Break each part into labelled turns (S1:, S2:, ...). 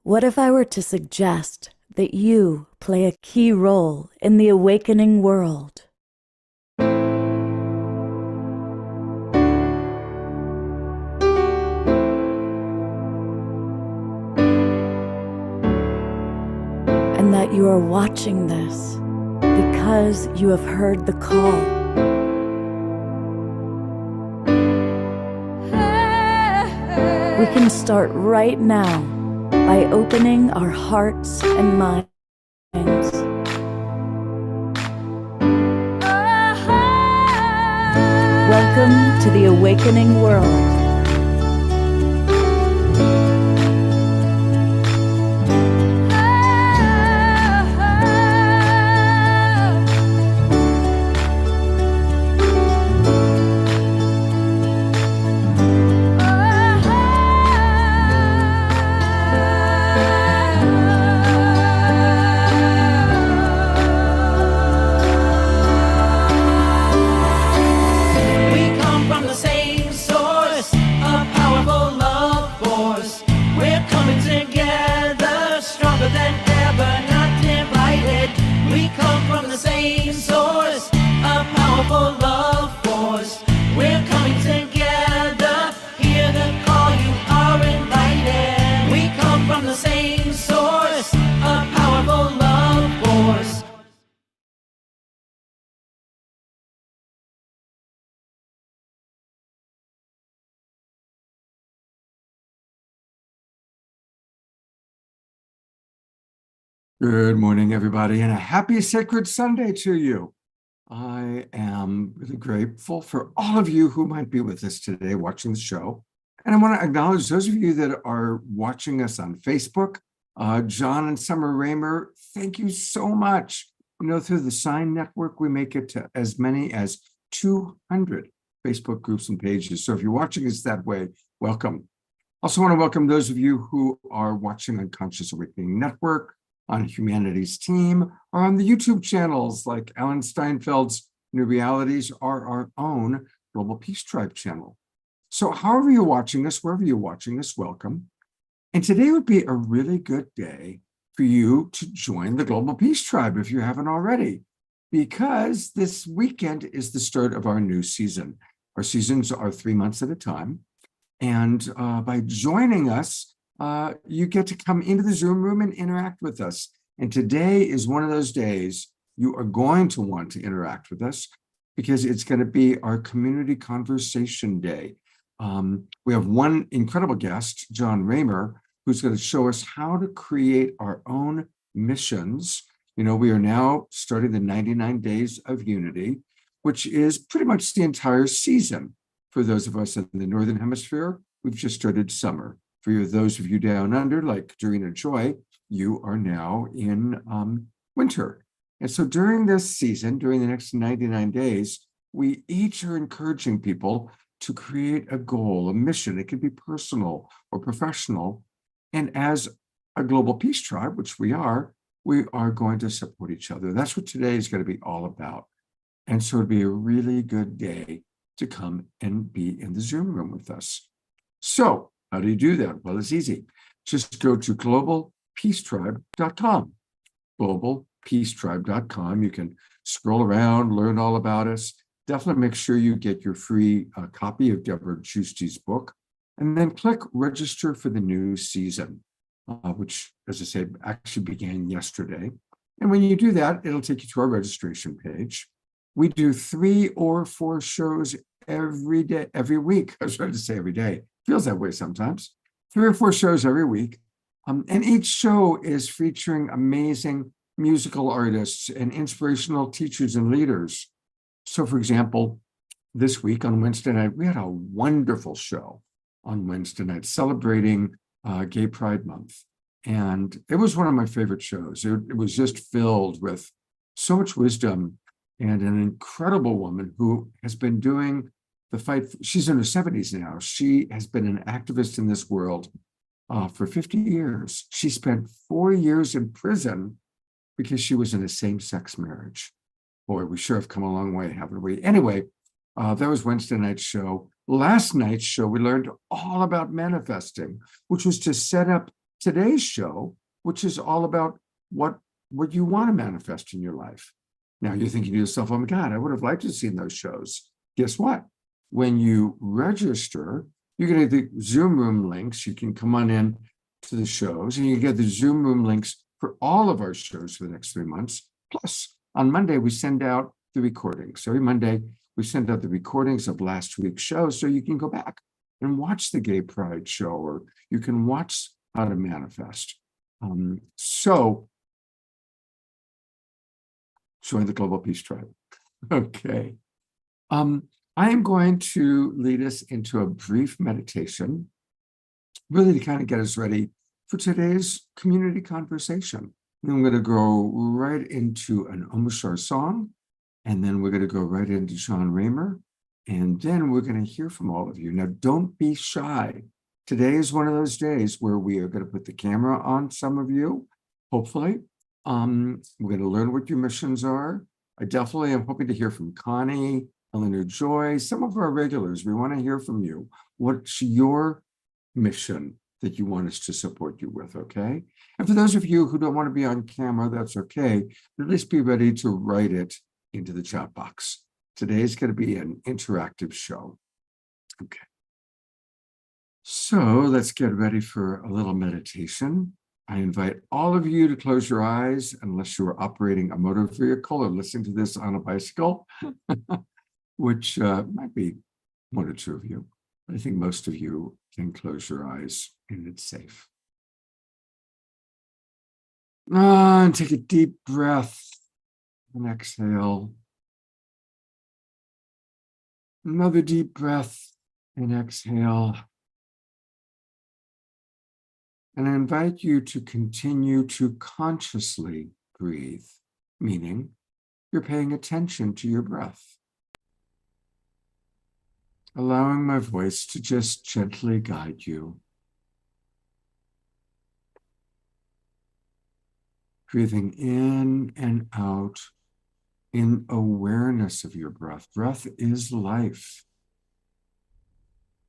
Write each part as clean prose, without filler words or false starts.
S1: What if I were to suggest that you play a key role in the awakening world? And that you are watching this because you have heard the call. We can start right now by opening our hearts and minds. Welcome to the awakening world.
S2: Good morning, everybody, and a happy Sacred Sunday to you. I am really grateful for all of you who might be with us today watching the show. And I want to acknowledge those of you that are watching us on Facebook. John and Summer Raymer, thank you so much. Through the Sign Network, we make it to as many as 200 Facebook groups and pages. So if you're watching us that way, welcome. Also want to welcome those of you who are watching on Conscious Awakening Network, on Humanity's Team, or on the YouTube channels like Alan Steinfeld's New Realities, or our own Global Peace Tribe channel. So however you're watching this, wherever you're watching this, welcome. And today would be a really good day for you to join the Global Peace Tribe if you haven't already, because this weekend is the start of our new season. Our seasons are 3 months at a time. And by joining us, you get to come into the Zoom room and interact with us. And today is one of those days you are going to want to interact with us because it's going to be our community conversation day. We have one incredible guest, John Raymer, who's going to show us how to create our own missions. We are now starting the 99 Days of Unity, which is pretty much the entire season. For those of us in the Northern Hemisphere, we've just started summer. For those of you down under, like Doreen Joy, you are now in winter. And so during this season, during the next 99 days, we each are encouraging people to create a goal, a mission. It could be personal or professional. And as a Global Peace Tribe, which we are going to support each other. That's what today is going to be all about. And so it'd be a really good day to come and be in the Zoom room with us. So how do you do that? Well, it's easy. Just go to globalpeacetribe.com. Globalpeacetribe.com. You can scroll around, learn all about us. Definitely make sure you get your free copy of Deborah Justy's book, and then click register for the new season, which, as I say, actually began yesterday. And when you do that, it'll take you to our registration page. We do 3 or 4 shows every day, every week. I was trying to say every day. Feels that way sometimes. 3 or 4 shows every week. And each show is featuring amazing musical artists and inspirational teachers and leaders. So, for example, this week on Wednesday night, we had a wonderful show on Wednesday night celebrating Gay Pride Month. And it was one of my favorite shows. It was just filled with so much wisdom and an incredible woman who has been doing the fight. She's in her 70s now. She has been an activist in this world for 50 years. She spent 4 years in prison because she was in a same-sex marriage. Boy, we sure have come a long way, haven't we? Anyway, that was Wednesday night's show. Last night's show, we learned all about manifesting, which was to set up today's show, which is all about what you want to manifest in your life. Now you're thinking to yourself, oh my God, I would have liked to have seen those shows. Guess what? When you register, you're going to get the Zoom room links. You can come on in to the shows and you get the Zoom room links for all of our shows for the next 3 months. Plus, on Monday, we send out the recordings. Every Monday, we send out the recordings of last week's show so you can go back and watch the Gay Pride show, or you can watch How to Manifest. So join the Global Peace Tribe. Okay. I am going to lead us into a brief meditation, really to kind of get us ready for today's community conversation. And I'm going to go right into an Omashar song, and then we're going to go right into John Raymer, and then we're going to hear from all of you. Now, don't be shy. Today is one of those days where we are going to put the camera on some of you, hopefully. We're going to learn what your missions are. I definitely am hoping to hear from Connie, Eleanor Joy, some of our regulars. We want to hear from you. What's your mission that you want us to support you with, okay? And for those of you who don't want to be on camera, that's okay. But at least be ready to write it into the chat box. Today is going to be an interactive show. Okay. So let's get ready for a little meditation. I invite all of you to close your eyes unless you are operating a motor vehicle or listening to this on a bicycle, which might be one or two of you. But I think most of you can close your eyes and it's safe. And take a deep breath and exhale. Another deep breath and exhale. And I invite you to continue to consciously breathe, meaning you're paying attention to your breath. Allowing my voice to just gently guide you. Breathing in and out in awareness of your breath. Breath is life.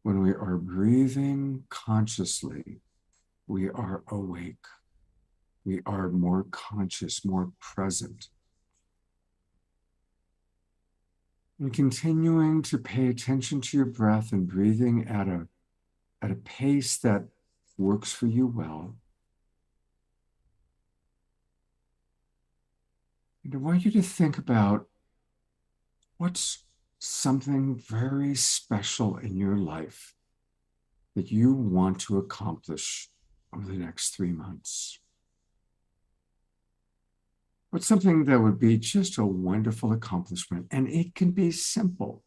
S2: When we are breathing consciously, we are awake. We are more conscious, more present. And continuing to pay attention to your breath and breathing at a pace that works for you well. And I want you to think about what's something very special in your life that you want to accomplish over the next 3 months. What's something that would be just a wonderful accomplishment? And it can be simple.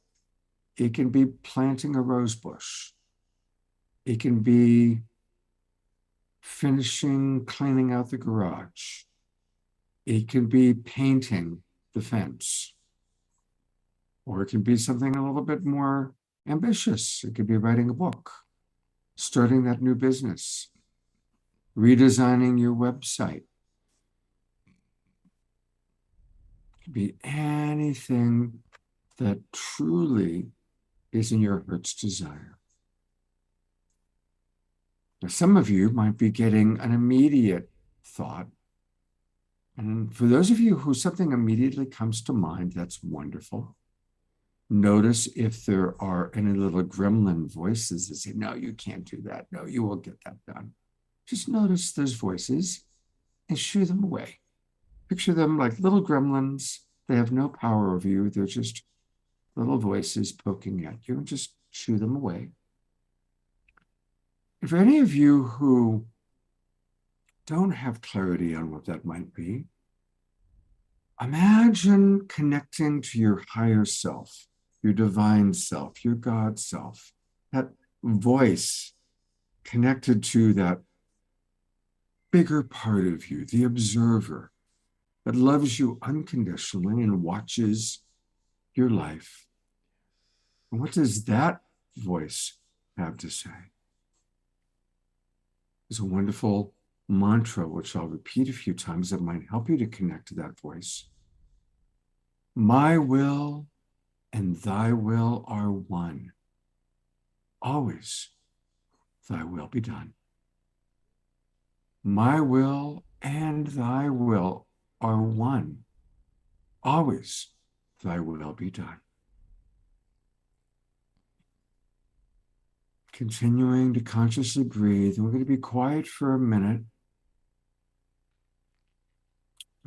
S2: It can be planting a rose bush. It can be finishing cleaning out the garage. It can be painting the fence. Or it can be something a little bit more ambitious. It could be writing a book, starting that new business, redesigning your website. It could be anything that truly is in your heart's desire. Now, some of you might be getting an immediate thought. And for those of you who something immediately comes to mind, that's wonderful. Notice if there are any little gremlin voices that say, no, you can't do that. No, you won't get that done. Just notice those voices and shoo them away. Picture them like little gremlins. They have no power over you. They're just little voices poking at you, and just shoo them away. And for any of you who don't have clarity on what that might be, imagine connecting to your higher self, your divine self, your God self, that voice connected to that bigger part of you, the observer that loves you unconditionally and watches your life. And what does that voice have to say? There's a wonderful mantra, which I'll repeat a few times, that might help you to connect to that voice. My will and thy will are one. Always thy will be done. My will and thy will are one. Always thy will be done. Continuing to consciously breathe. And we're going to be quiet for a minute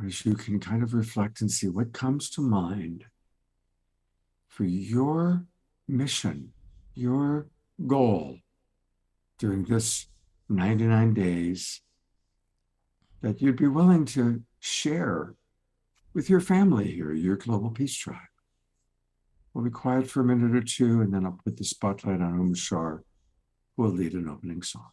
S2: as you can kind of reflect and see what comes to mind for your mission, your goal during this 99 days that you'd be willing to share with your family here, your Global Peace Tribe. We'll be quiet for a minute or two, and then I'll put the spotlight on Shar, who will lead an opening song.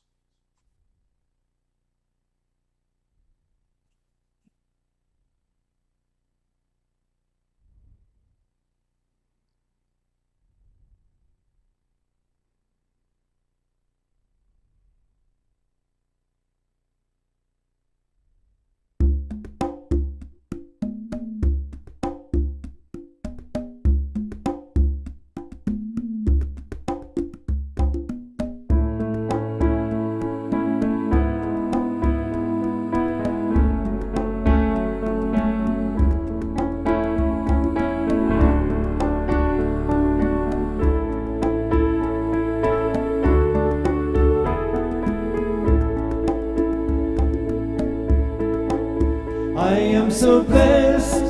S3: I am so blessed,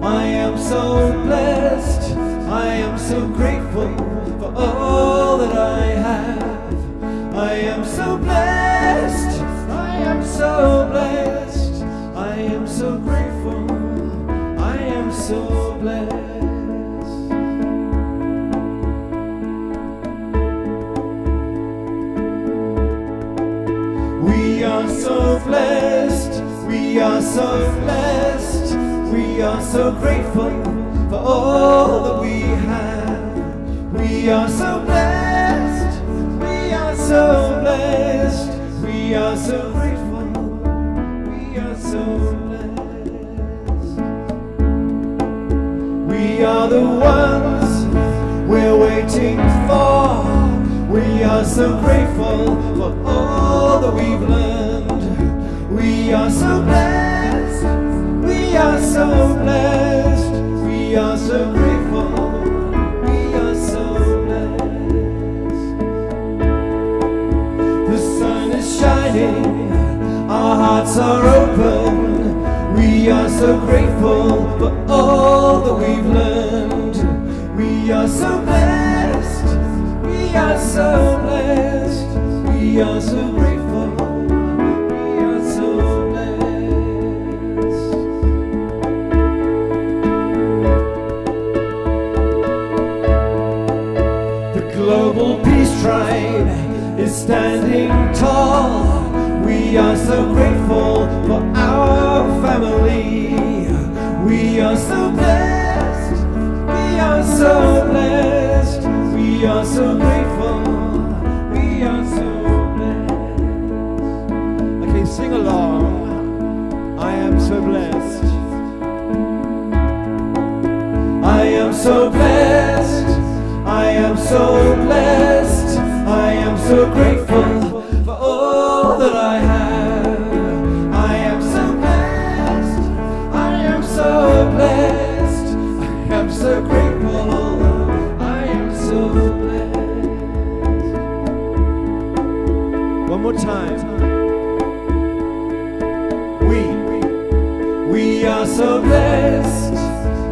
S3: I am so blessed, I am so grateful for all that I have. I am so blessed, I am so blessed, I am so grateful, I am so blessed. We are so blessed, we are so blessed, we are so grateful for all that we have. We are so blessed, we are so blessed, we are so grateful, we are so blessed. We are the ones we're waiting for. We are so grateful for all that we've learned. We are so blessed, we are so blessed, we are so grateful, we are so blessed. The sun is shining, our hearts are open. We are so grateful for all that we've learned. We are so blessed, we are so blessed, we are so grateful. Global Peace Tribe is standing tall. We are so grateful for our family. We are so blessed, we are so blessed, we are so grateful, we are so blessed. Okay, sing along. I am so blessed, I am so blessed, I am so blessed, I am so grateful for all that I have. I am so blessed, I am so blessed, I am so grateful, I am so blessed. One more time. We are so blessed,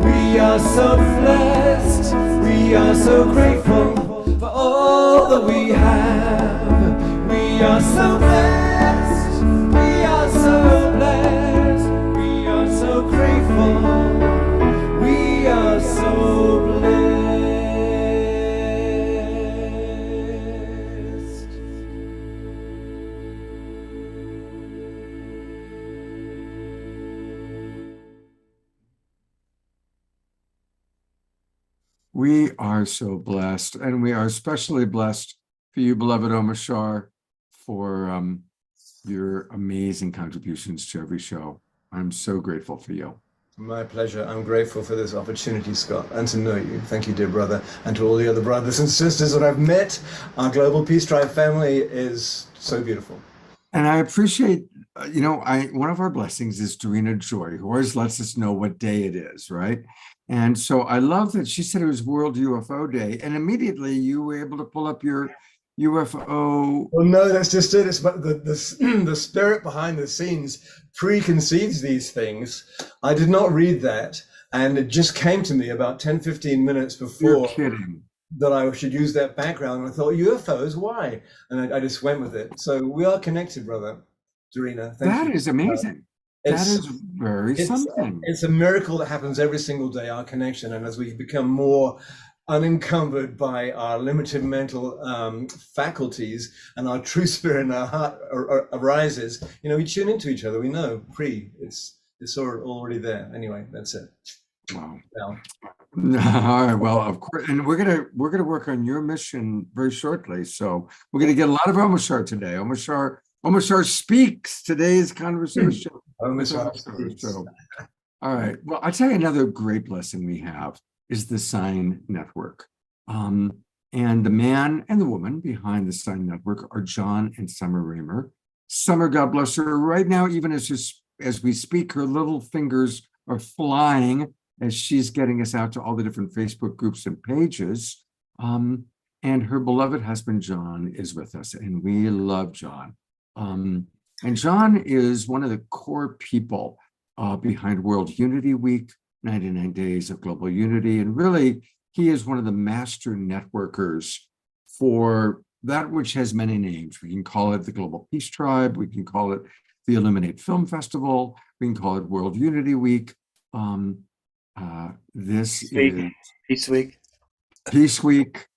S3: we are so blessed, we are so grateful for all that we have. We are so blessed, we are so blessed, we are so grateful, we are so blessed.
S2: We are so blessed, and we are especially blessed for you, beloved Shar, for your amazing contributions to every show. I'm so grateful for you.
S3: My pleasure. I'm grateful for this opportunity, Scott, and to know you. Thank you, dear brother, and to all the other brothers and sisters that I've met. Our Global Peace Tribe family is so beautiful.
S2: And I appreciate, one of our blessings is Dorina Joy, who always lets us know what day it is, right? And so I love that she said it was World UFO Day, and immediately you were able to pull up your UFO.
S4: Well, no, that's just it. It's but the spirit behind the scenes preconceives these things. I did not read that, and it just came to me about 10, 15 minutes
S2: You're
S4: before
S2: kidding.
S4: that I should use that background. And I thought, UFOs, why? And I just went with it. So we are connected, brother. Dorina, thank you.
S2: That is amazing. That
S4: It's
S2: is very something.
S4: it's a miracle that happens every single day, our connection. And as we become more unencumbered by our limited mental faculties and our true spirit in our heart arises, we tune into each other. We know it's already there. Anyway, that's it.
S2: Wow.
S4: Now,
S2: All right. Well, of course, and we're gonna work on your mission very shortly. So we're gonna get a lot of Omashar today. Omashar speaks today's conversation.
S4: Omashar speaks.
S2: So, all right. Well, I'll tell you another great blessing we have is the Sign Network. And the man and the woman behind the Sign Network are John and Summer Raymer. Summer, God bless her. Right now, even as we speak, her little fingers are flying as she's getting us out to all the different Facebook groups and pages. And her beloved husband, John, is with us, and we love John. And John is one of the core people behind World Unity Week, 99 Days of Global Unity. And really, he is one of the master networkers for that which has many names. We can call it the Global Peace Tribe. We can call it the Illuminate Film Festival. We can call it World Unity Week. This is
S5: Peace Week.
S2: Peace Week,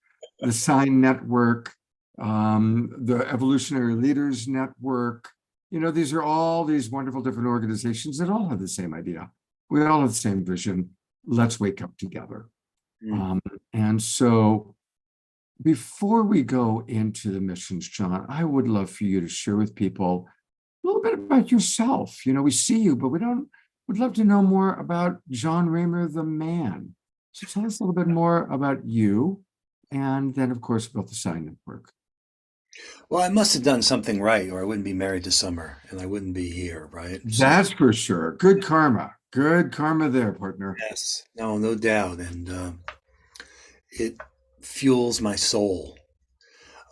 S2: the Sign Network, the Evolutionary Leaders Network. These are all these wonderful different organizations that all have the same idea. We all have the same vision. Let's wake up together. And so before we go into the missions, John, I would love for you to share with people a little bit about yourself. We see you, but we'd love to know more about John Raymer, the man. So tell us a little bit more about you, and then, of course, about the Sign Network.
S5: Well, I must have done something right, or I wouldn't be married to Summer, and I wouldn't be here, right?
S2: That's for sure. Good karma. Good karma there, partner.
S5: Yes, no doubt, and it fuels my soul.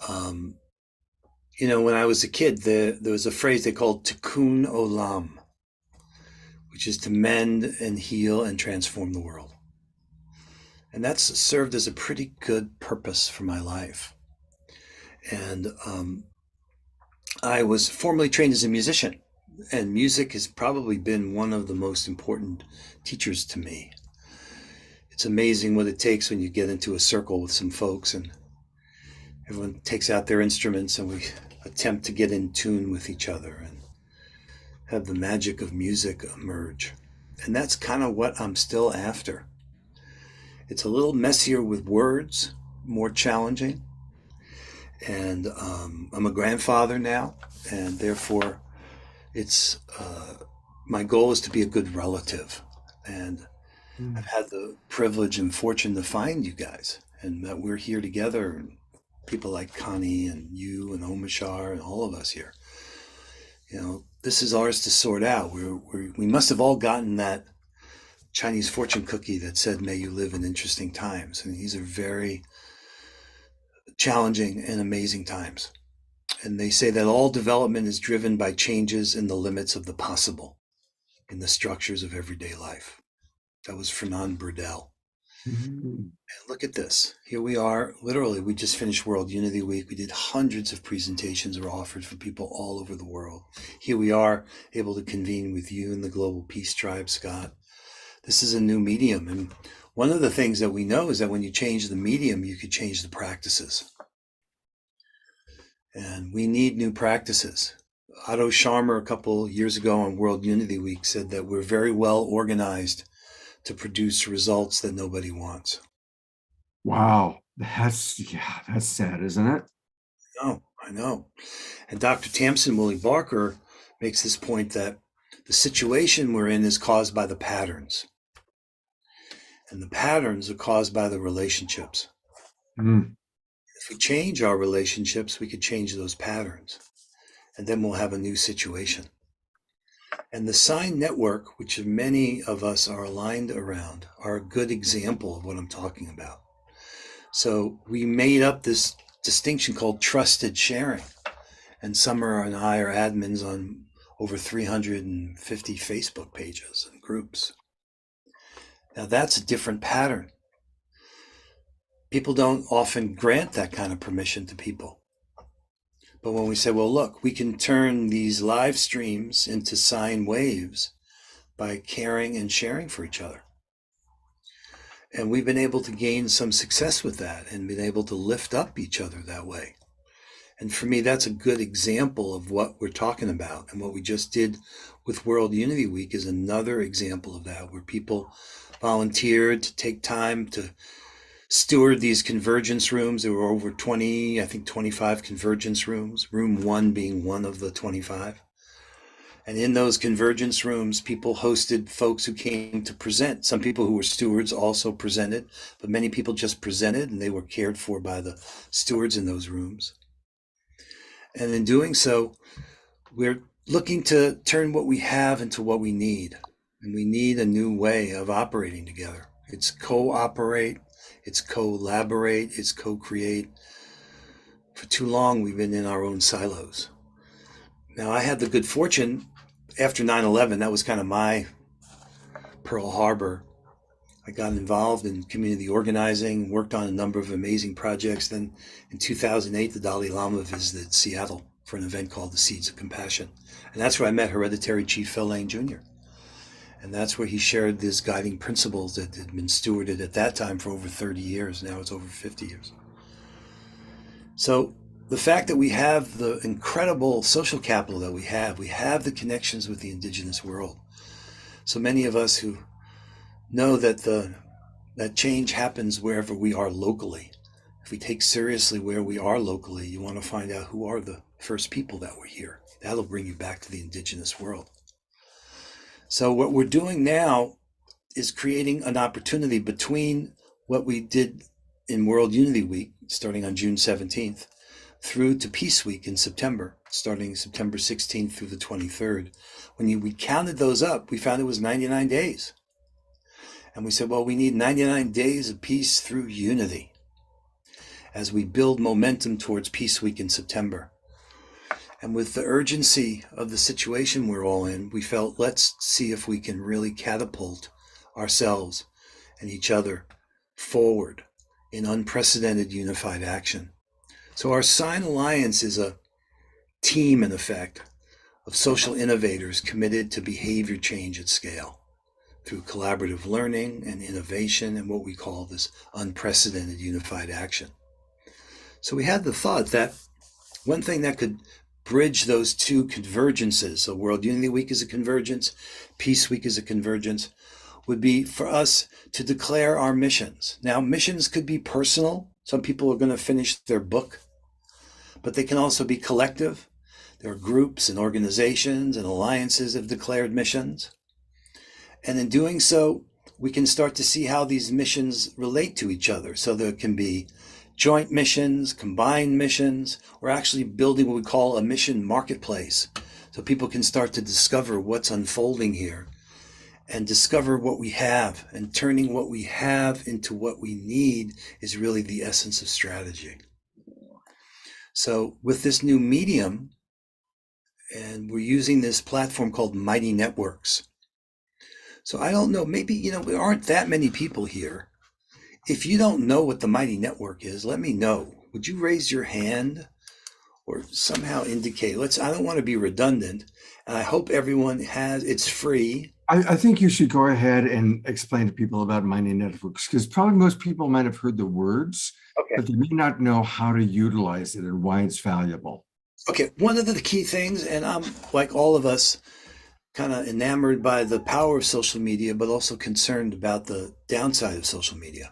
S5: When I was a kid, there was a phrase they called tikkun olam, which is to mend and heal and transform the world. And that's served as a pretty good purpose for my life. And I was formerly trained as a musician, and music has probably been one of the most important teachers to me. It's amazing what it takes when you get into a circle with some folks and everyone takes out their instruments and we attempt to get in tune with each other and have the magic of music emerge. And that's kind of what I'm still after. It's a little messier with words, more challenging. And I'm a grandfather now, and therefore it's my goal is to be a good relative. And I've had the privilege and fortune to find you guys, and that we're here together, and people like Connie and you and Omashar and all of us here. This is ours to sort out. We must have all gotten that Chinese fortune cookie that said, "May you live in interesting times." And these are very challenging and amazing times. And they say that all development is driven by changes in the limits of the possible, in the structures of everyday life. That was Fernand Braudel. And look at this. Here we are. Literally, we just finished World Unity Week. We did hundreds of presentations were offered for people all over the world. Here we are, able to convene with you in the Global Peace Tribe, Scott. This is a new medium. And one of the things that we know is that when you change the medium, you could change the practices. And we need new practices. Otto Scharmer, a couple years ago on World Unity Week, said that we're very well organized to produce results that nobody wants.
S2: Wow. That's sad, isn't it?
S5: I know. And Dr. Tamsin Woolley Barker makes this point that the situation we're in is caused by the patterns. And the patterns are caused by the relationships. If we change our relationships, we could change those patterns. and then we'll have a new situation. And the sign network, which many of us are aligned around, are a good example of what I'm talking about. So we made up this distinction called trusted sharing. And Summer and I are admins on over 350 Facebook pages and groups. Now that's a different pattern. People don't often grant that kind of permission to people. But when we say, well, look, we can turn these live streams into sine waves by caring and sharing for each other. And we've been able to gain some success with that and been able to lift up each other that way. And for me, that's a good example of what we're talking about. And what we just did with World Unity Week is another example of that, where people volunteered to take time to steward these convergence rooms. There were over 20, I think 25 convergence rooms, room 1 being one of the 25. And in those convergence rooms, people hosted folks who came to present. Some people who were stewards also presented, but many people just presented and they were cared for by the stewards in those rooms. And in doing so, we're looking to turn what we have into what we need. And we need a new way of operating together. It's cooperate, it's collaborate, it's co-create. For too long, we've been in our own silos. Now, I had the good fortune, after 9/11, that was kind of my Pearl Harbor. I got involved in community organizing, worked on a number of amazing projects. Then in 2008, the Dalai Lama visited Seattle for an event called the Seeds of Compassion. And that's where I met Hereditary Chief Phil Lane Jr. And that's where he shared these guiding principles that had been stewarded at that time for over 30 years. Now it's over 50 years. So the fact that we have the incredible social capital that we have the connections with the indigenous world. So many of us who know that that change happens wherever we are locally. If we take seriously where we are locally, you want to find out who are the first people that were here. That'll bring you back to the indigenous world. So what we're doing now is creating an opportunity between what we did in World Unity Week, starting on June 17th, through to Peace Week in September, starting September 16th through the 23rd. When we counted those up, we found it was 99 days. And we said, well, we need 99 days of peace through unity as we build momentum towards Peace Week in September. And with the urgency of the situation we're all in, we felt, let's see if we can really catapult ourselves and each other forward in unprecedented unified action. So our Sign Alliance is a team, in effect, of social innovators committed to behavior change at scale through collaborative learning and innovation and what we call this unprecedented unified action. So we had the thought that one thing that could bridge those two convergences, so World Unity Week is a convergence, Peace Week is a convergence, would be for us to declare our missions. Now, missions could be personal. Some people are going to finish their book, but they can also be collective. There are groups and organizations and alliances that have declared missions. And in doing so, we can start to see how these missions relate to each other. So there can be joint missions, combined missions. We're actually building what we call a mission marketplace. So people can start to discover what's unfolding here and discover what we have. And turning what we have into what we need is really the essence of strategy. So with this new medium, and we're using this platform called Mighty Networks. So I don't know, maybe, there aren't that many people here. If you don't know what the Mighty Network is, let me know. Would you raise your hand or somehow indicate? I don't want to be redundant. And I hope everyone it's free.
S2: I think you should go ahead and explain to people about Mighty Networks, because probably most people might have heard the words,
S5: Okay.
S2: but they may not know how to utilize it and why it's valuable.
S5: Okay, one of the key things, and I'm like all of us, kind of enamored by the power of social media, but also concerned about the downside of social media.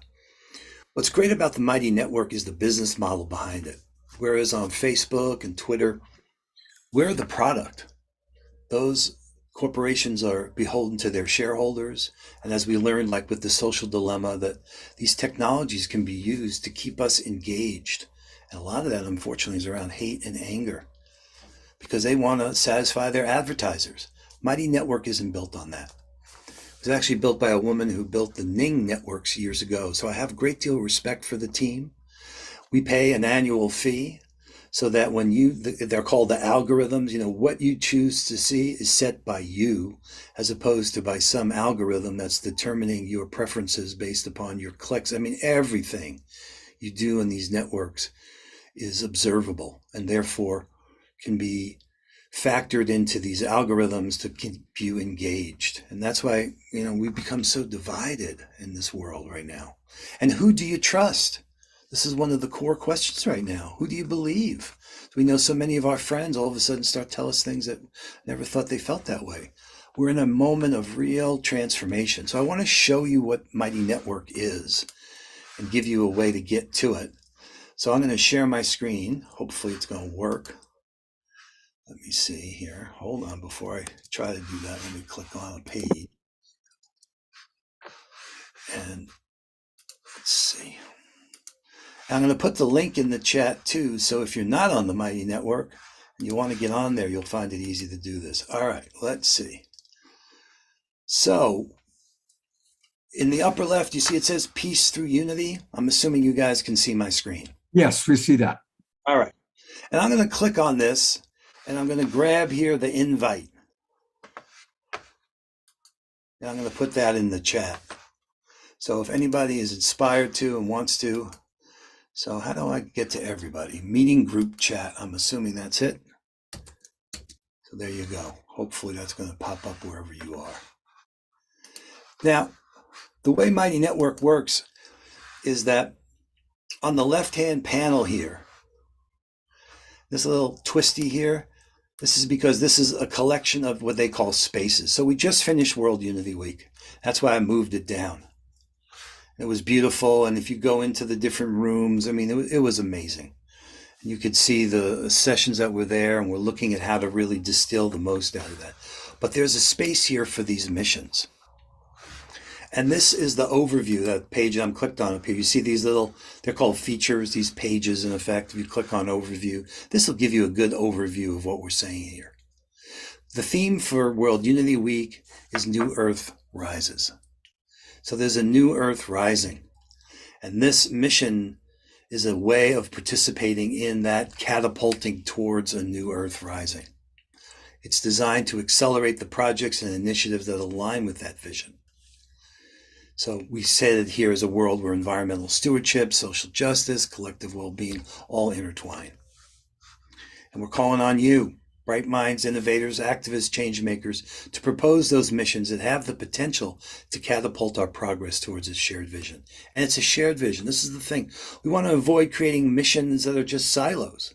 S5: What's great about the Mighty Network is the business model behind it. Whereas on Facebook and Twitter, we're the product. Those corporations are beholden to their shareholders. And as we learned, like with the social dilemma, that these technologies can be used to keep us engaged. And a lot of that, unfortunately, is around hate and anger. because they want to satisfy their advertisers. Mighty Network isn't built on that. It was actually built by a woman who built the Ning networks years ago. So I have a great deal of respect for the team. We pay an annual fee so that when they're called the algorithms, what you choose to see is set by you, as opposed to by some algorithm that's determining your preferences based upon your clicks. I mean, everything you do in these networks is observable and therefore can be factored into these algorithms to keep you engaged. And that's why, we've become so divided in this world right now. And who do you trust? This is one of the core questions right now. Who do you believe? We know so many of our friends all of a sudden start telling us things that never thought they felt that way. We're in a moment of real transformation. So I want to show you what Mighty Network is and give you a way to get to it. So I'm going to share my screen. Hopefully it's going to work. Let me see here. Hold on before I try to do that. Let me click on a page. And let's see. I'm going to put the link in the chat too. So if you're not on the Mighty Network and you want to get on there, you'll find it easy to do this. All right, let's see. So in the upper left, you see it says Peace Through Unity. I'm assuming you guys can see my screen.
S2: Yes, we see that.
S5: All right. And I'm going to click on this and I'm going to grab here the invite. And I'm going to put that in the chat. So if anybody is inspired to and wants to. So how do I get to everybody? Meeting group chat. I'm assuming that's it. So there you go. Hopefully that's going to pop up wherever you are. Now, the way Mighty Network works is that on the left-hand panel here, this little twisty here, this is because this is a collection of what they call spaces. So we just finished World Unity Week. That's why I moved it down. It was beautiful. And if you go into the different rooms, I mean, it was amazing. You could see the sessions that were there, and we're looking at how to really distill the most out of that. But there's a space here for these missions. And this is the overview, that page I'm clicked on up here. You see these little, they're called features, these pages in effect. If you click on overview, this will give you a good overview of what we're saying here. The theme for World Unity Week is New Earth Rises. So there's a new Earth rising. And this mission is a way of participating in that, catapulting towards a new Earth rising. It's designed to accelerate the projects and initiatives that align with that vision. So we say that here is a world where environmental stewardship, social justice, collective well-being all intertwine. And we're calling on you, bright minds, innovators, activists, change makers, to propose those missions that have the potential to catapult our progress towards a shared vision. And it's a shared vision. This is the thing. We want to avoid creating missions that are just silos.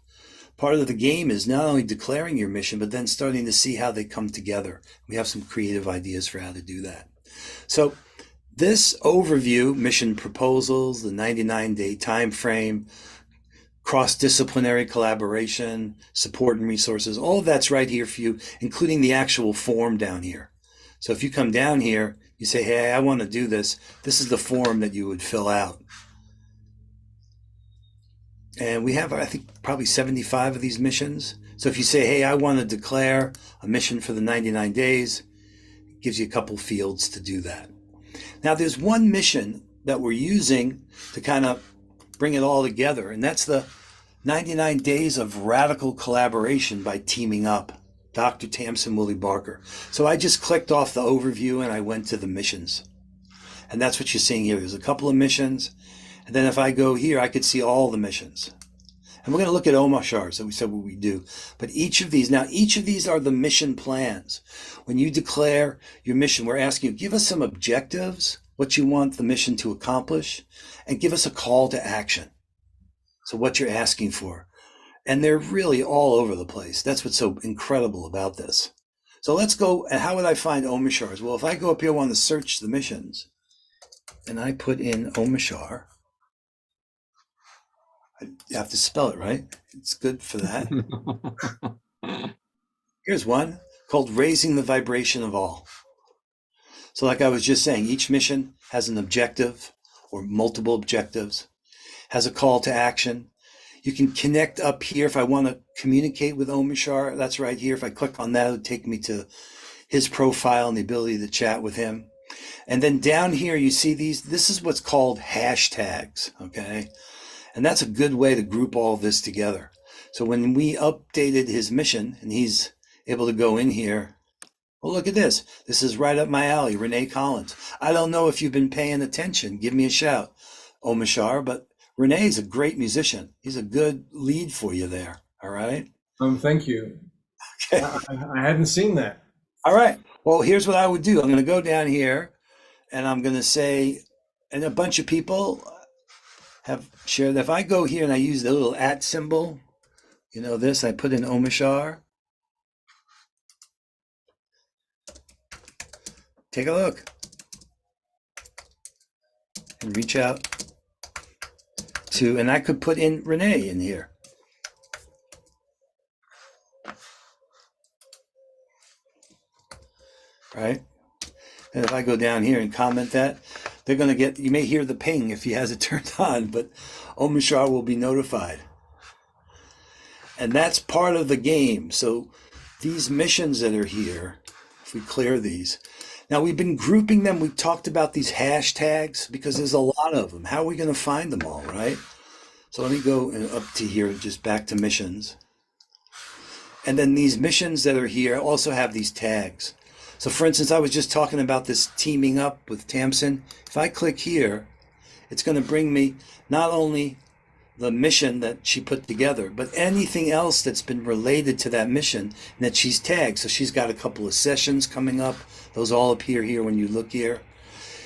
S5: Part of the game is not only declaring your mission, but then starting to see how they come together. We have some creative ideas for how to do that. So this overview, mission proposals, the 99-day time frame, cross-disciplinary collaboration, support and resources, all of that's right here for you, including the actual form down here. So if you come down here, you say, hey, I want to do this. This is the form that you would fill out. And we have, I think, probably 75 of these missions. So if you say, hey, I want to declare a mission for the 99 days, it gives you a couple fields to do that. Now, there's one mission that we're using to kind of bring it all together, and that's the 99 Days of Radical Collaboration by Teaming Up, Dr. Tamsin Woolley Barker. So I just clicked off the overview and I went to the missions. And that's what you're seeing here. There's a couple of missions. And then if I go here, I could see all the missions. And we're going to look at Omashar, so we said what we do. But each of these are the mission plans. When you declare your mission, we're asking you, give us some objectives, what you want the mission to accomplish, and give us a call to action. So what you're asking for. And they're really all over the place. That's what's so incredible about this. So let's go, and how would I find Omashar? Well, if I go up here, I want to search the missions, and I put in Omashar, you have to spell it right. It's good for that. Here's one called Raising the Vibration of All. So like I was just saying, each mission has an objective or multiple objectives, has a call to action. You can connect up here if I want to communicate with Omishar. That's right here. If I click on that, it'll take me to his profile and the ability to chat with him. And then down here, you see these. This is what's called hashtags, okay? And that's a good way to group all this together. So when we updated his mission and he's able to go in here, well, look at this. This is right up my alley, Renee Collins. I don't know if you've been paying attention. Give me a shout, Omishar, but Renee's a great musician. He's a good lead for you there, all right?
S4: Thank you.
S5: Okay.
S4: I hadn't seen that.
S5: All right. Well, here's what I would do. I'm going to go down here and I'm going to say, and a bunch of people have shared that if I go here and I use the little @ symbol, you know this, I put in Omishar. Take a look and reach out to, and I could put in Renee in here. Right? And if I go down here and comment that, they're going to get, you may hear the ping if he has it turned on, but Omishar will be notified. And that's part of the game. So these missions that are here, if we clear these, now we've been grouping them. We talked about these hashtags because there's a lot of them. How are we going to find them all, right? So let me go up to here, just back to missions. And then these missions that are here also have these tags. So for instance, I was just talking about this teaming up with Tamsin. If I click here, it's going to bring me not only the mission that she put together, but anything else that's been related to that mission and that she's tagged. So she's got a couple of sessions coming up. Those all appear here when you look here.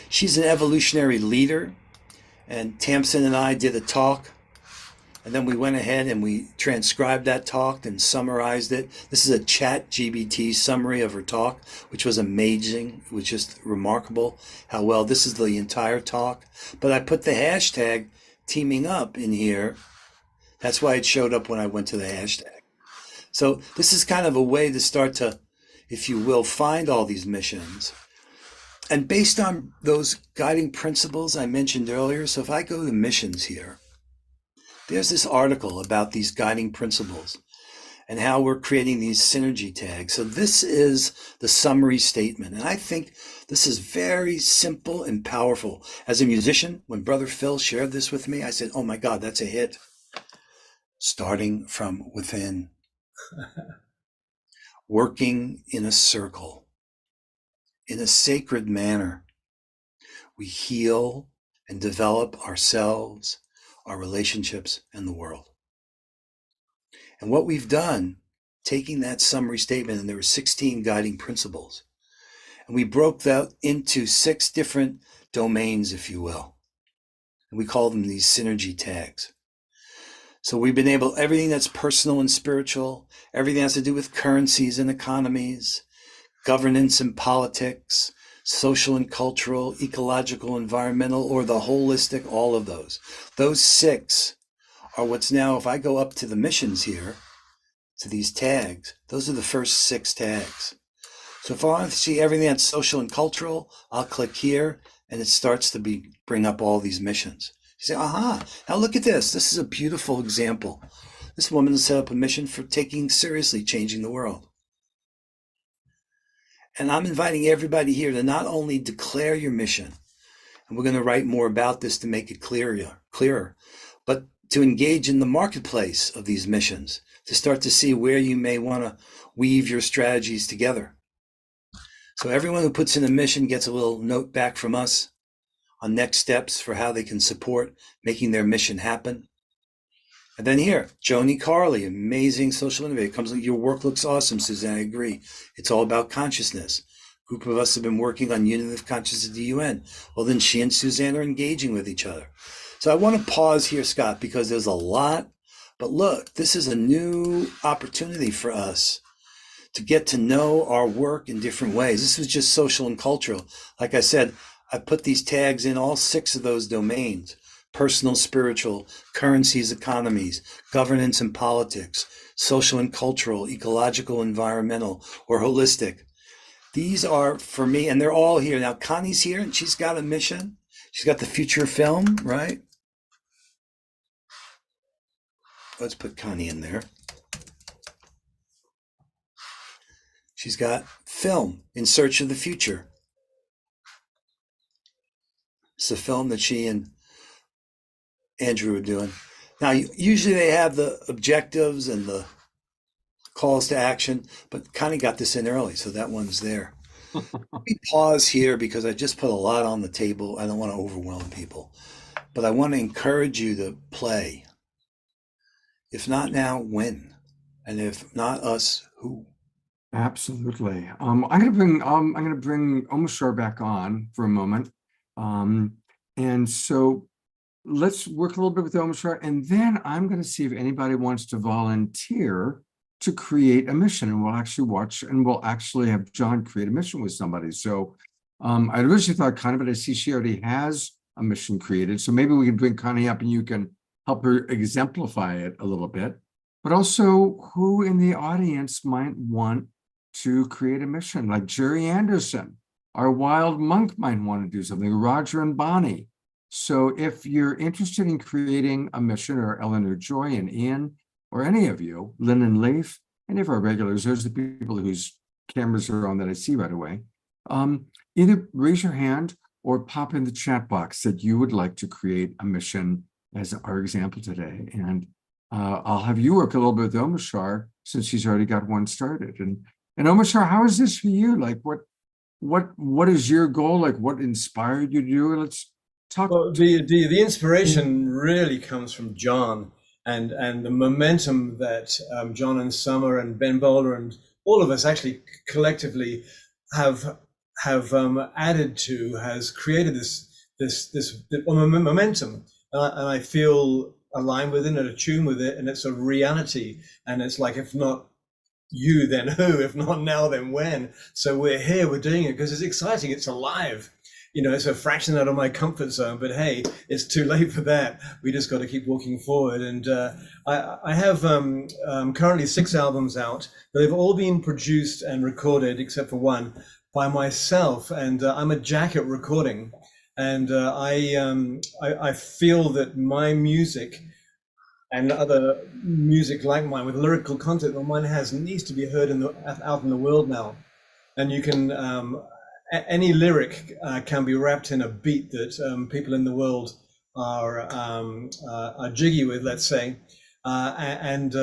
S5: She's an evolutionary leader, and Tamsin and I did a talk, and then we went ahead and we transcribed that talk and summarized it. This is a ChatGPT summary of her talk, which was amazing. It was just remarkable how well, this is the entire talk. But I put the hashtag teaming up in here. That's why it showed up when I went to the hashtag. So this is kind of a way to start to, if you will, find all these missions. And based on those guiding principles I mentioned earlier, so if I go to missions here, there's this article about these guiding principles and how we're creating these synergy tags. So this is the summary statement. And I think this is very simple and powerful. As a musician, when Brother Phil shared this with me, I said, oh my God, that's a hit. Starting from within. Working in a circle. In a sacred manner. We heal and develop ourselves, our relationships, and the world. And what we've done, taking that summary statement, and there were 16 guiding principles, and we broke that into 6 different domains, if you will. And we call them these synergy tags. So we've been able, everything that's personal and spiritual, everything has to do with currencies and economies, governance and politics, social and cultural, ecological, environmental, or the holistic, all of those. Those 6 are what's now, if I go up to the missions here, to these tags, those are the first 6 tags. So if I want to see everything that's social and cultural, I'll click here and it starts to bring up all these missions. You say, aha, now look at this. This is a beautiful example. This woman has set up a mission for taking seriously changing the world. And I'm inviting everybody here to not only declare your mission, and we're going to write more about this to make it clearer, but to engage in the marketplace of these missions, to start to see where you may want to weave your strategies together. So everyone who puts in a mission gets a little note back from us on next steps for how they can support making their mission happen. And then here, Joni Carley, amazing social innovator, comes like, your work looks awesome, Suzanne, I agree. It's all about consciousness. A group of us have been working on unity of consciousness at the UN. Well, then she and Suzanne are engaging with each other. So I want to pause here, Scott, because there's a lot, but look, this is a new opportunity for us to get to know our work in different ways. This was just social and cultural. Like I said, I put these tags in all 6 of those domains: personal, spiritual, currencies, economies, governance and politics, social and cultural, ecological, environmental, or holistic. These are for me, and they're all here. Now, Connie's here, and she's got a mission. She's got the future film, right? let's put Connie in there. She's got film, In Search of the Future. It's a film that she and Andrew are doing. Now, usually they have the objectives and the calls to action, but Connie got this in early, so that one's there. Let me pause here because I just put a lot on the table. I don't want to overwhelm people, but I want to encourage you to play. If not now, when? And if not us, who?
S2: Absolutely. I'm gonna bring Omashar back on for a moment. And so let's work a little bit with Omashar, and then I'm gonna see if anybody wants to volunteer to create a mission, and we'll actually watch, and we'll actually have John create a mission with somebody. So I originally thought Connie, but I see she already has a mission created. So maybe we can bring Connie up and you can help her exemplify it a little bit. But also, who in the audience might want to create a mission? Like Jerry Anderson, our wild monk might want to do something, Roger and Bonnie. So if you're interested in creating a mission, or Eleanor Joy and Ian, or any of you, Lynn and Leif, any of our regulars, those are the people whose cameras are on that I see right away, either raise your hand or pop in the chat box that you would like to create a mission as our example today. And I'll have you work a little bit with Omashar since she's already got one started. And Omashar, how is this for you? Like, what is your goal? Like, what inspired you to do it? Let's talk.
S4: Well, the inspiration really comes from John and the momentum that John and Summer and Ben Bowler and all of us actually collectively have added to, has created this momentum, and I feel aligned with it and attuned with it, and it's a reality. And it's like, if not you, then who? If not now, then when? So we're here, we're doing it because it's exciting, it's alive. You know, it's a fraction out of my comfort zone, but hey, it's too late for that. We just got to keep walking forward. And I have currently 6 albums out, but they've all been produced and recorded, except for one, by myself. And I'm a jack at recording. And I feel that my music and other music like mine, with lyrical content that mine has, needs to be heard out in the world now. And you can, any lyric can be wrapped in a beat that people in the world are jiggy with, let's say, and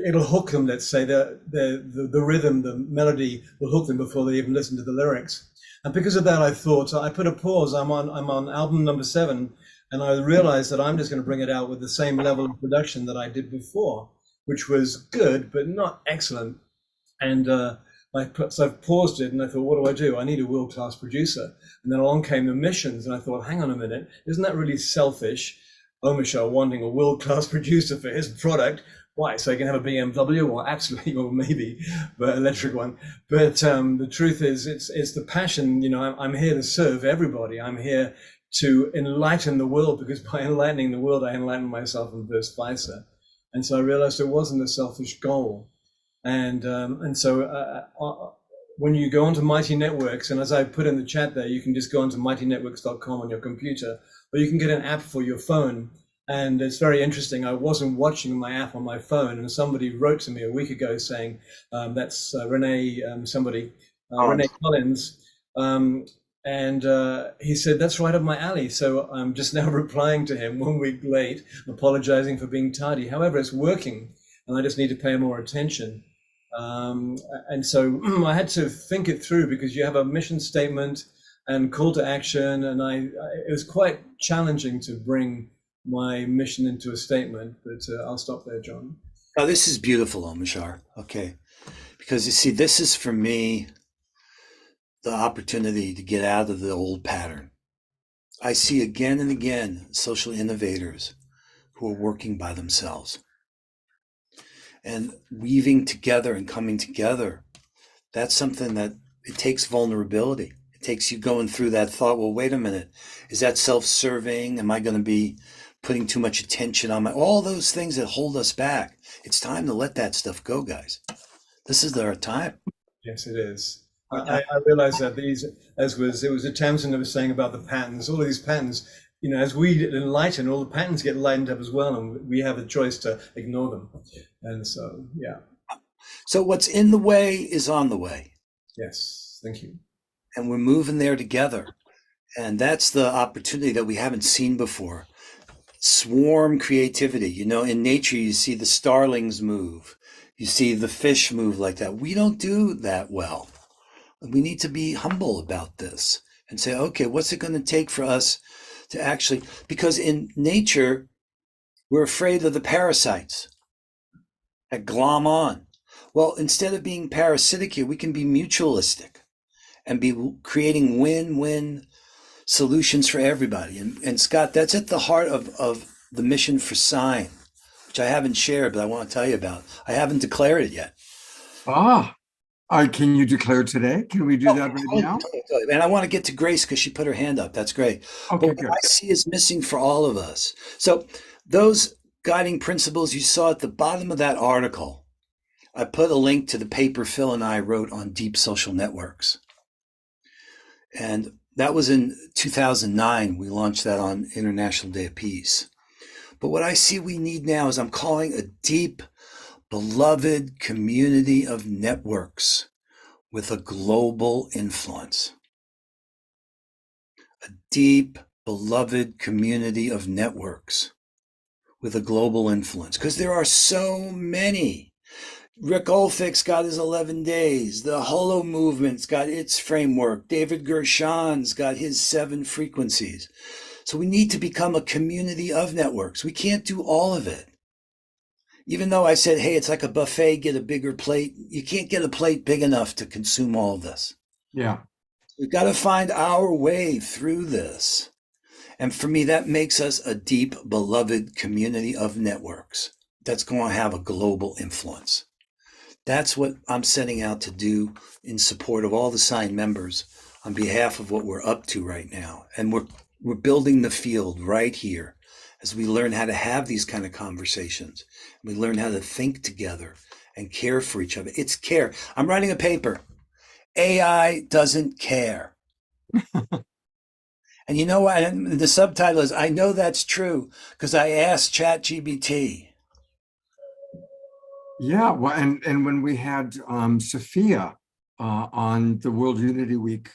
S4: it'll hook them. Let's say the rhythm, the melody will hook them before they even listen to the lyrics. And because of that, I thought, I put a pause. I'm on album number 7, and I realized that I'm just going to bring it out with the same level of production that I did before, which was good but not excellent. And so I've paused it, and I thought, what do? I need a world-class producer. And then along came the missions, and I thought, hang on a minute, isn't that really selfish? Omashar wanting a world-class producer for his product. Why? So he can have a BMW? Or absolutely, or maybe, but electric one. But the truth is, it's the passion. You know, I'm here to serve everybody. I'm here to enlighten the world, because by enlightening the world, I enlighten myself and vice versa. And so I realized it wasn't a selfish goal. And so when you go onto Mighty Networks, and as I put in the chat there, you can just go onto mightynetworks.com on your computer, or you can get an app for your phone. And it's very interesting. I wasn't watching my app on my phone, and somebody wrote to me a week ago saying, that's Renee, Renee Collins. And he said, that's right up my alley. So I'm just now replying to him 1 week late, apologizing for being tardy. However, it's working, and I just need to pay more attention. And so I had to think it through, because you have a mission statement and call to action. And it was quite challenging to bring my mission into a statement, but I'll stop there, John.
S5: Oh, this is beautiful, Omashar. Okay. Because you see, this is for me the opportunity to get out of the old pattern. I see again and again social innovators who are working by themselves and weaving together and coming together. That's something that it takes vulnerability. It takes you going through that thought, well, wait a minute, is that self-serving? Am I going to be putting too much attention on all those things that hold us back? It's time to let that stuff go, guys. This is our time.
S4: Yes, it is. I realize that it was Tamsin that was saying about the patterns, all of these patterns, you know, as we enlighten, all the patterns get lightened up as well, and we have a choice to ignore them. And so, yeah.
S5: So what's in the way is on the way.
S4: Yes. Thank you.
S5: And we're moving there together. And that's the opportunity that we haven't seen before. Swarm creativity. You know, in nature, you see the starlings move. You see the fish move like that. We don't do that well. We need to be humble about this and say, okay, what's it going to take for us to actually, because in nature, we're afraid of the parasites that glom on. Well, instead of being parasitic here, we can be mutualistic and be creating win-win solutions for everybody. And Scott, that's at the heart of the mission for Sign, which I haven't shared, but I want to tell you about. I haven't declared it yet.
S2: Can you declare today? Can we do that right now?
S5: Totally. And I want to get to Grace because she put her hand up. That's great.
S2: Okay,
S5: but
S2: good.
S5: what I see is missing for all of us. So those guiding principles you saw at the bottom of that article, I put a link to the paper Phil and I wrote on deep social networks. And that was in 2009. We launched that on International Day of Peace. But what I see we need now is I'm calling a deep, beloved community of networks with a global influence. A deep, beloved community of networks with a global influence. Because there are so many. Rick Olfik's got his 11 days. The Holo Movement's got its framework. David Gershon's got his 7 frequencies. So we need to become a community of networks. We can't do all of it. Even though I said, hey, it's like a buffet, get a bigger plate. You can't get a plate big enough to consume all of this.
S2: Yeah.
S5: We've got to find our way through this. And for me, that makes us a deep, beloved community of networks that's going to have a global influence. That's what I'm setting out to do in support of all the Sign members on behalf of what we're up to right now. And we're building the field right here as we learn how to have these kind of conversations. We learn how to think together and care for each other. It's care. I'm writing a paper. AI doesn't care. And you know what? And the subtitle is, I know that's true because I asked ChatGPT.
S2: Yeah, well, and when we had Sophia on the World Unity Week,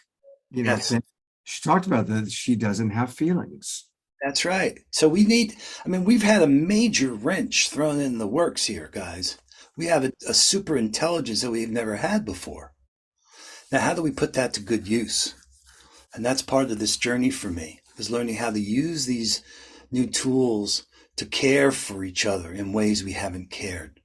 S2: you know,
S5: Yes.
S2: thing, she talked about that she doesn't have feelings.
S5: That's right. So we've had a major wrench thrown in the works here, guys. We have a super intelligence that we've never had before. Now, how do we put that to good use? And that's part of this journey for me, is learning how to use these new tools to care for each other in ways we haven't cared.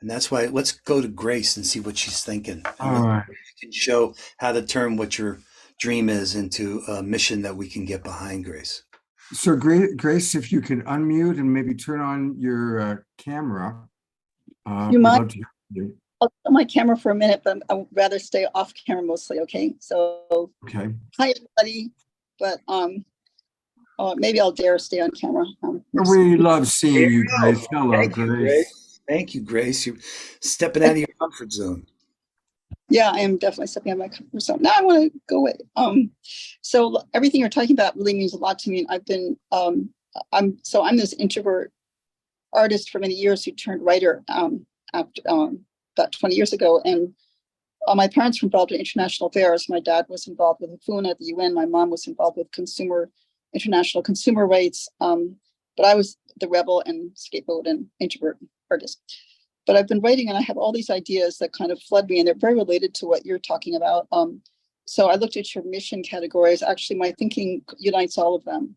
S5: And that's why let's go to Grace and see what she's thinking.
S2: All right.
S5: You can show how to turn what your dream is into a mission that we can get behind, Grace.
S2: So Grace, if you can unmute and maybe turn on your camera,
S6: You
S2: we'd
S6: mind?
S2: love to hear from you.
S6: I'll put my camera for a minute, but I would rather stay off camera mostly. Okay. So
S2: Okay.
S6: hi everybody, but maybe I'll dare stay on camera.
S2: We love seeing you, Grace. Hello,
S5: Thank you,
S2: Grace.
S5: Thank you, Grace. You're stepping out of your comfort zone.
S6: Yeah, I am definitely stepping out of my comfort zone. Now I want to go away. So everything you're talking about really means a lot to me. And I've been I'm this introvert artist for many years who turned writer after about 20 years ago. And my parents were involved in international affairs. My dad was involved with HUFUNA at the UN. My mom was involved with international consumer rights. But I was the rebel and scapegoat and introvert artist. But I've been writing and I have all these ideas that kind of flood me, and they're very related to what you're talking about. So I looked at your mission categories. Actually, my thinking unites all of them.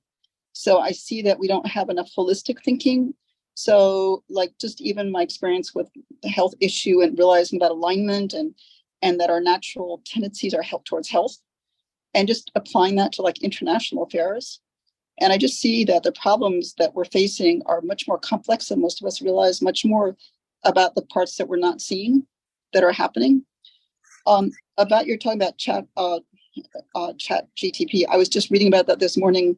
S6: So I see that we don't have enough holistic thinking. So like just even my experience with the health issue and realizing about alignment and that our natural tendencies are towards health, and just applying that to like international affairs. And I just see that the problems that we're facing are much more complex than most of us realize, much more about the parts that we're not seeing that are happening. About you're talking about chat GTP. I was just reading about that this morning.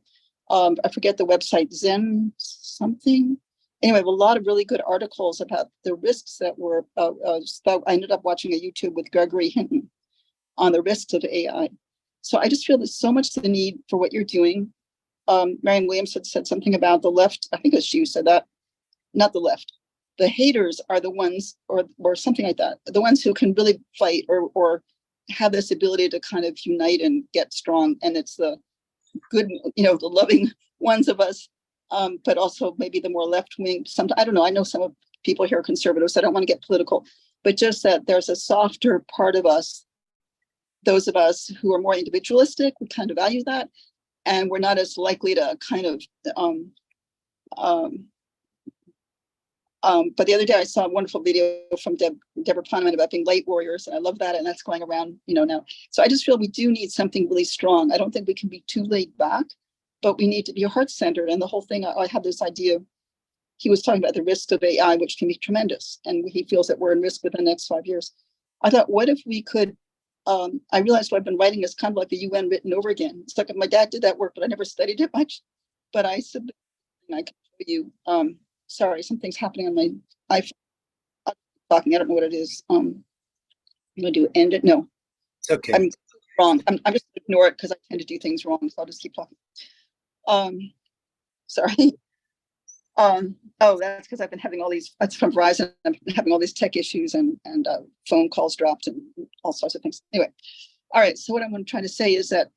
S6: I forget the website, Zen something. Anyway, a lot of really good articles about the risks that were, I ended up watching a YouTube with Gregory Hinton on the risks of AI. So I just feel there's so much the need for what you're doing. Marianne Williams had said something about the left. I think it was she who said that, not the left. The haters are the ones, or something like that, the ones who can really fight or have this ability to kind of unite and get strong. And it's the good, the loving ones of us, but also maybe the more left wing. Sometimes, I don't know. I know some of people here are conservatives, so I don't want to get political, but just that there's a softer part of us, those of us who are more individualistic, we kind of value that, and we're not as likely to kind of but the other day I saw a wonderful video from Deborah Poneman about being light warriors, and I love that, and that's going around, now. So I just feel we do need something really strong. I don't think we can be too laid back, but we need to be heart-centered. And the whole thing, I had this idea, he was talking about the risks of AI, which can be tremendous, and he feels that we're in risk within the next 5 years. I thought, what if we could, I realized what I've been writing is kind of like the UN written over again. It's like my dad did that work, but I never studied it much. But I submitted, and I can show you, sorry, something's happening on my iPhone. I'm talking, I don't know what it is. I'm gonna do end it. No,
S5: It's okay.
S6: I'm wrong. I'm just gonna ignore it because I tend to do things wrong. So I'll just keep talking. Sorry. Oh, that's because I've been having all these, that's from Verizon. I'm having all these tech issues and phone calls dropped and all sorts of things. Anyway, all right. So what I'm trying to say is that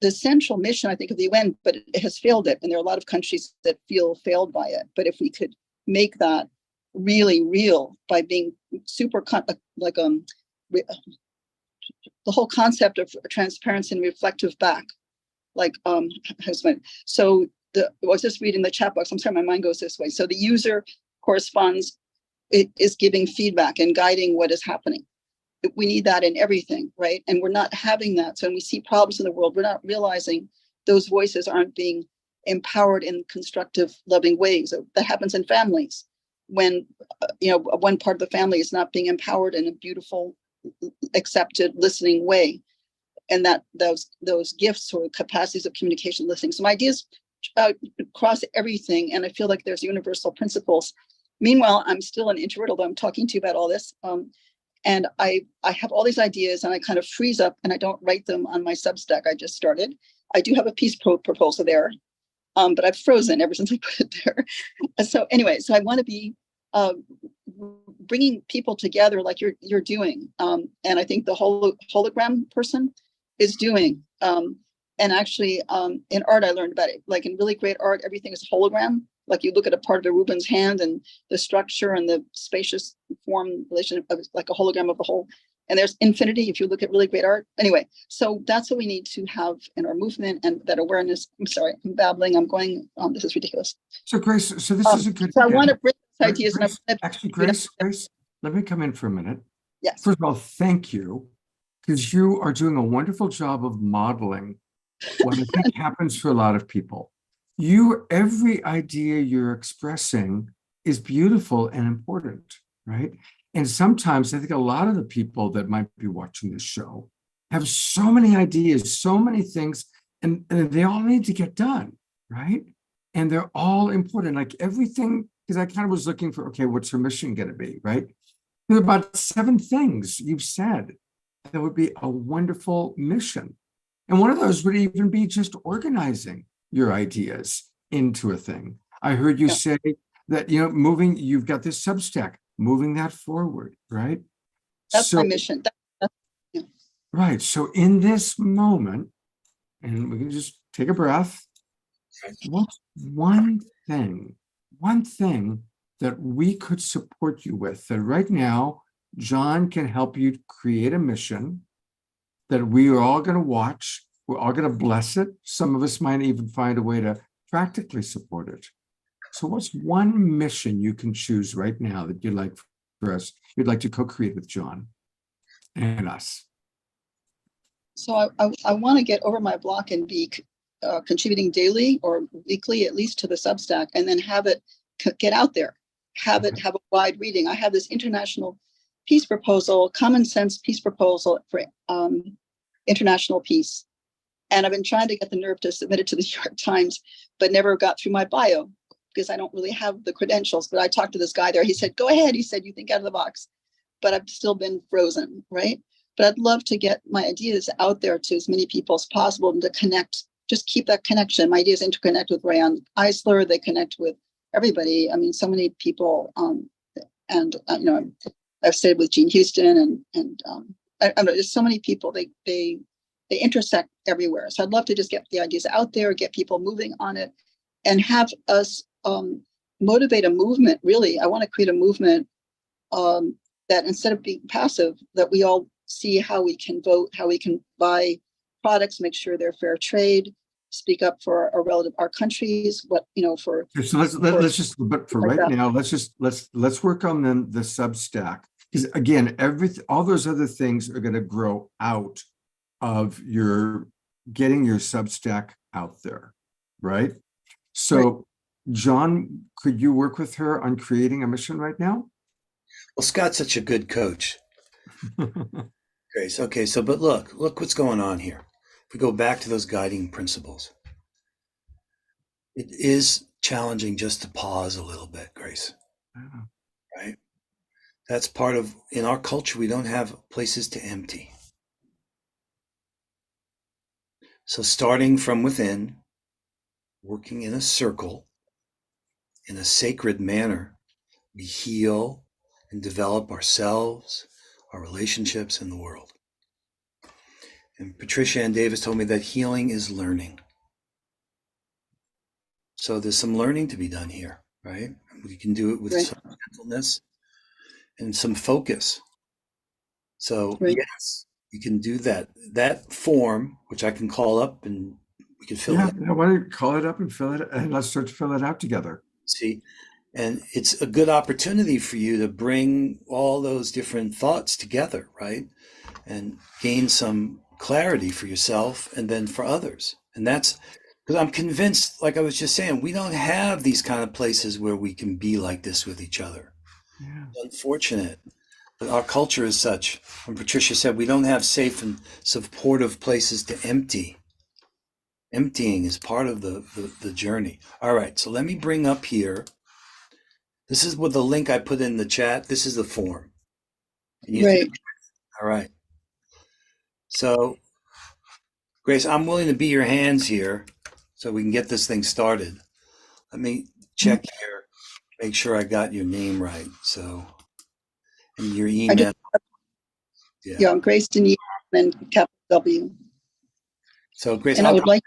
S6: the central mission, I think, of the UN, but it has failed it. And there are a lot of countries that feel failed by it. But if we could make that really real by being super, the whole concept of transparency and reflective back, so I was just reading the chat box. I'm sorry, my mind goes this way. So the user corresponds, it is giving feedback and guiding what is happening. We need that in everything, right? And we're not having that. So when we see problems in the world, we're not realizing those voices aren't being empowered in constructive, loving ways. That happens in families when, one part of the family is not being empowered in a beautiful, accepted, listening way. And that those gifts or capacities of communication, listening. So my ideas cross everything, and I feel like there's universal principles. Meanwhile, I'm still an introvert, although I'm talking to you about all this. And I have all these ideas, and I kind of freeze up, and I don't write them on my Substack I just started. I do have a piece proposal there, but I've frozen ever since I put it there. So anyway, so I want to be bringing people together like you're doing, and I think the hologram person is doing. And actually, in art, I learned about it. Like in really great art, everything is hologram. Like you look at a part of a Rubens hand, and the structure and the spacious form relation of like a hologram of the whole. And there's infinity if you look at really great art. Anyway, so that's what we need to have in our movement, and that awareness. I'm sorry, I'm babbling. I'm going. This is ridiculous.
S2: So Grace, so this is a good.
S6: So I want to bring these ideas.
S2: Grace, actually, Grace, let me come in for a minute.
S6: Yes.
S2: First of all, thank you, because you are doing a wonderful job of modeling what I think happens for a lot of people. Every idea you're expressing is beautiful and important, right? And sometimes I think a lot of the people that might be watching this show have so many ideas, so many things, and they all need to get done, right? And they're all important, like everything, because I kind of was looking for, okay, what's her mission going to be, right? There are about 7 things you've said that would be a wonderful mission. And one of those would even be just organizing your ideas into a thing. I heard you say that, you've got this Substack, moving that forward, right?
S6: That's my mission.
S2: Right. So in this moment, and we can just take a breath, what's one thing that we could support you with, that right now, John can help you create a mission that we are all going to watch. We're all going to bless it. Some of us might even find a way to practically support it. So what's one mission you can choose right now that you'd like for us, you'd like to co-create with John and us?
S6: So I want to get over my block and be contributing daily or weekly, at least to the Substack, and then have it get out there, have a wide reading. I have this international peace proposal, common sense peace proposal for international peace. And I've been trying to get the nerve to submit it to the New York Times, but never got through my bio because I don't really have the credentials. But I talked to this guy there. He said, go ahead. He said, you think out of the box. But I've still been frozen, right? But I'd love to get my ideas out there to as many people as possible and to connect just keep that connection. My ideas interconnect with Rayon Eisler. They connect with everybody. I mean, so many people. I've stayed with Gene Houston and I don't know, there's so many people. They intersect everywhere. So I'd love to just get the ideas out there, get people moving on it, and have us motivate a movement. Really, I want to create a movement that instead of being passive, that we all see how we can vote, how we can buy products, make sure they're fair trade, speak up for our countries. For
S2: right now, let's work on the Substack, because again, all those other things are going to grow out of your getting your Substack out there, right? So, right. John, could you work with her on creating a mission right now?
S5: Well, Scott's such a good coach. Grace. Okay, but look what's going on here. If we go back to those guiding principles, it is challenging just to pause a little bit, Grace.
S2: Yeah.
S5: Right? That's part of, in our culture, we don't have places to empty. So starting from within, working in a circle, in a sacred manner, we heal and develop ourselves, our relationships, and the world. And Patricia Ann Davis told me that healing is learning. So there's some learning to be done here, right? We can do it with some gentleness and some focus. So yes, you can do that. That form, which I can call up and we can fill it out.
S2: I want to call it up and fill it, and let's start to fill it out together.
S5: See, and it's a good opportunity for you to bring all those different thoughts together, right? And gain some clarity for yourself and then for others. And that's because I'm convinced, like I was just saying, we don't have these kind of places where we can be like this with each other.
S2: Yeah.
S5: It's unfortunate, but our culture is such. When Patricia said we don't have safe and supportive places to empty. Emptying is part of the journey. All right, so let me bring up here. This is what the link I put in the chat. This is the form.
S6: Right.
S5: All right. So, Grace, I'm willing to be your hands here so we can get this thing started. Let me check here, make sure I got your name right. So, and your email.
S6: I'm Grace Denise and capital W.
S5: So, Grace,
S6: and I would like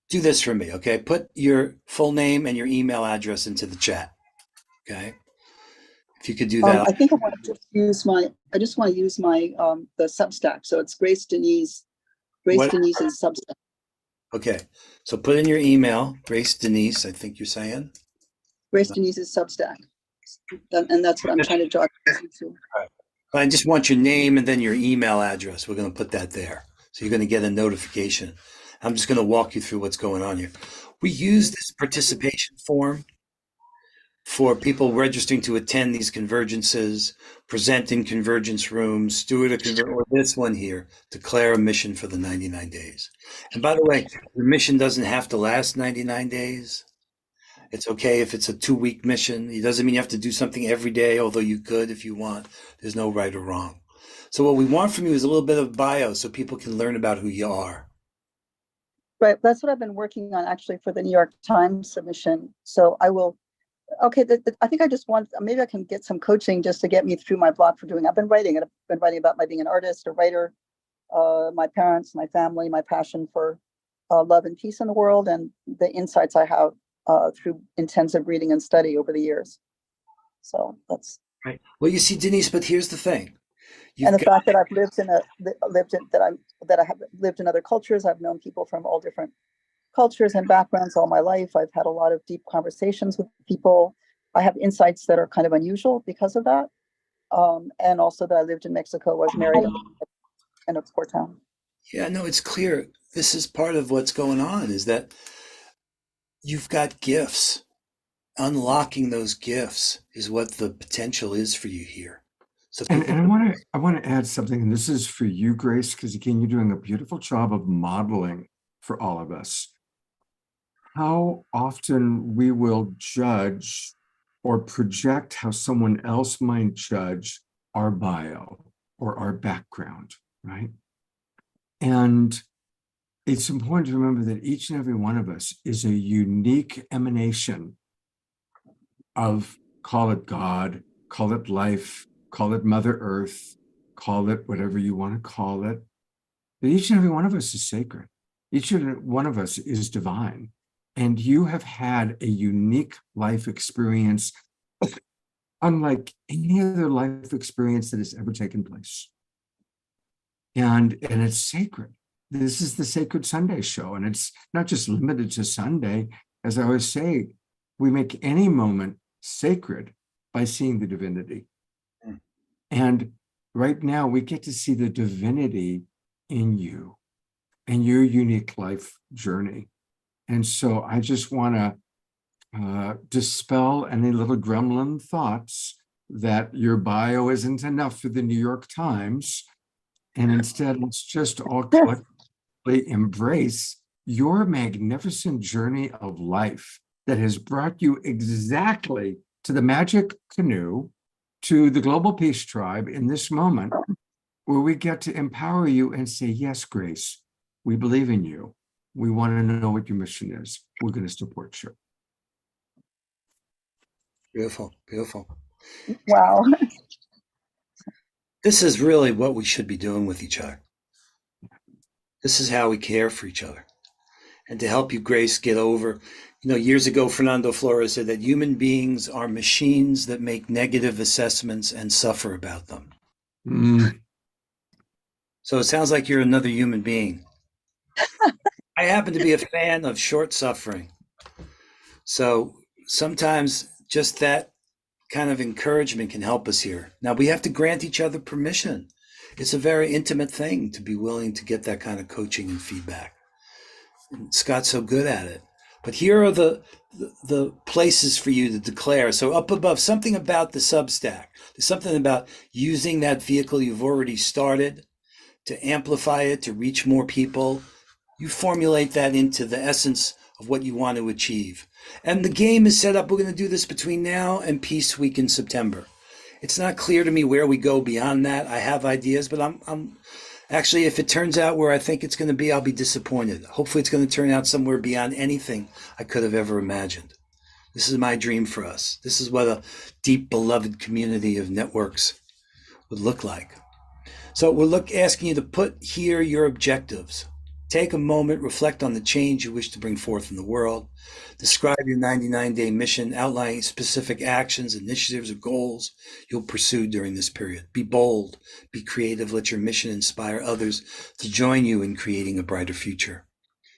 S5: do this for me, okay? Put your full name and your email address into the chat, okay? If you could do that.
S6: I think I want to just use my the Substack. So it's Grace Denise's Substack.
S5: Okay, so put in your email, Grace Denise, I think you're saying.
S6: Grace Denise's Substack. And that's what I'm trying to jog into.
S5: Right. I just want your name and then your email address. We're going to put that there. So you're going to get a notification. I'm just going to walk you through what's going on here. We use this participation form for people registering to attend these convergences, present in convergence rooms, steward a convergence, or this one here, declare a mission for the 99 days. And by the way, the mission doesn't have to last 99 days. It's okay if it's a 2-week mission. It doesn't mean you have to do something every day, although you could if you want. There's no right or wrong. So what we want from you is a little bit of bio so people can learn about who you are.
S6: Right. That's what I've been working on actually for the New York Times submission. So I will. Okay, I think I just want, maybe I can get some coaching just to get me through my block for doing. I've been writing about my being an artist, a writer, my parents, my family, my passion for love and peace in the world, and the insights I have through intensive reading and study over the years. So that's
S5: right. Well, you see, Denise, but here's the thing.
S6: Fact that I've lived in other cultures. I've known people from all different cultures and backgrounds all my life. I've had a lot of deep conversations with people. I have insights that are kind of unusual because of that. And also that I lived in Mexico, was married in a poor town.
S5: Yeah, no, it's clear. This is part of what's going on, is that you've got gifts. Unlocking those gifts is what the potential is for you here. So
S2: and I want to add something, and this is for you, Grace, because again, you're doing a beautiful job of modeling for all of us how often we will judge or project how someone else might judge our bio or our background, right? And it's important to remember that each and every one of us is a unique emanation of, call it God, call it life, call it Mother Earth, call it whatever you want to call it. But each and every one of us is sacred. Each and every one of us is divine. And you have had a unique life experience, unlike any other life experience that has ever taken place. And it's sacred. This is the Sacred Sunday show. And it's not just limited to Sunday. As I always say, we make any moment sacred by seeing the divinity. And right now we get to see the divinity in you and your unique life journey. And so I just want to dispel any little gremlin thoughts that your bio isn't enough for the New York Times. And instead, let's just all collectively embrace your magnificent journey of life that has brought you exactly to the magic canoe, to the Global Peace Tribe in this moment, where we get to empower you and say, yes, Grace, we believe in you. We want to know what your mission is. We're going to support you.
S5: Beautiful, beautiful.
S6: Wow.
S5: This is really what we should be doing with each other. This is how we care for each other. And to help you, Grace, get over, years ago, Fernando Flores said that human beings are machines that make negative assessments and suffer about them. So it sounds like you're another human being. I happen to be a fan of short suffering. So sometimes just that kind of encouragement can help us here. Now, we have to grant each other permission. It's a very intimate thing to be willing to get that kind of coaching and feedback. And Scott's so good at it. But here are the places for you to declare. So up above, something about the Substack. There's something about using that vehicle you've already started to amplify it, to reach more people. You formulate that into the essence of what you want to achieve. And the game is set up. We're going to do this between now and Peace Week in September. It's not clear to me where we go beyond that. I have ideas, but I'm actually, if it turns out where I think it's going to be, I'll be disappointed. Hopefully it's going to turn out somewhere beyond anything I could have ever imagined. This is my dream for us. This is what a deep, beloved community of networks would look like. So we're asking you to put here your objectives. Take a moment, reflect on the change you wish to bring forth in the world. Describe your 99-day mission, outlining specific actions, initiatives, or goals you'll pursue during this period. Be bold, be creative, let your mission inspire others to join you in creating a brighter future.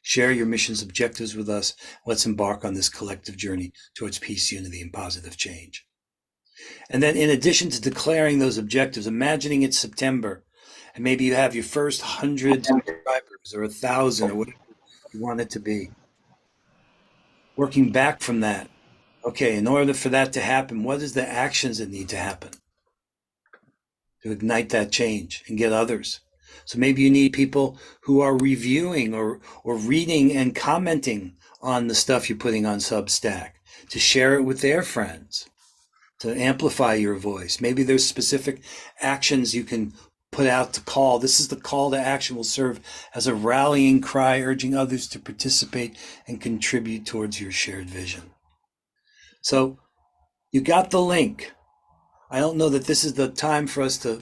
S5: Share your mission's objectives with us. Let's embark on this collective journey towards peace, unity, and positive change. And then in addition to declaring those objectives, imagining it's September, and maybe you have your first 100 subscribers or 1,000 or whatever you want it to be. Working back from that, okay, in order for that to happen, what is the actions that need to happen to ignite that change and get others? So maybe you need people who are reviewing or reading and commenting on the stuff you're putting on Substack to share it with their friends, to amplify your voice. Maybe there's specific actions you can put out to call. This is the call to action, will serve as a rallying cry, urging others to participate and contribute towards your shared vision. So you got the link. I don't know that this is the time for us to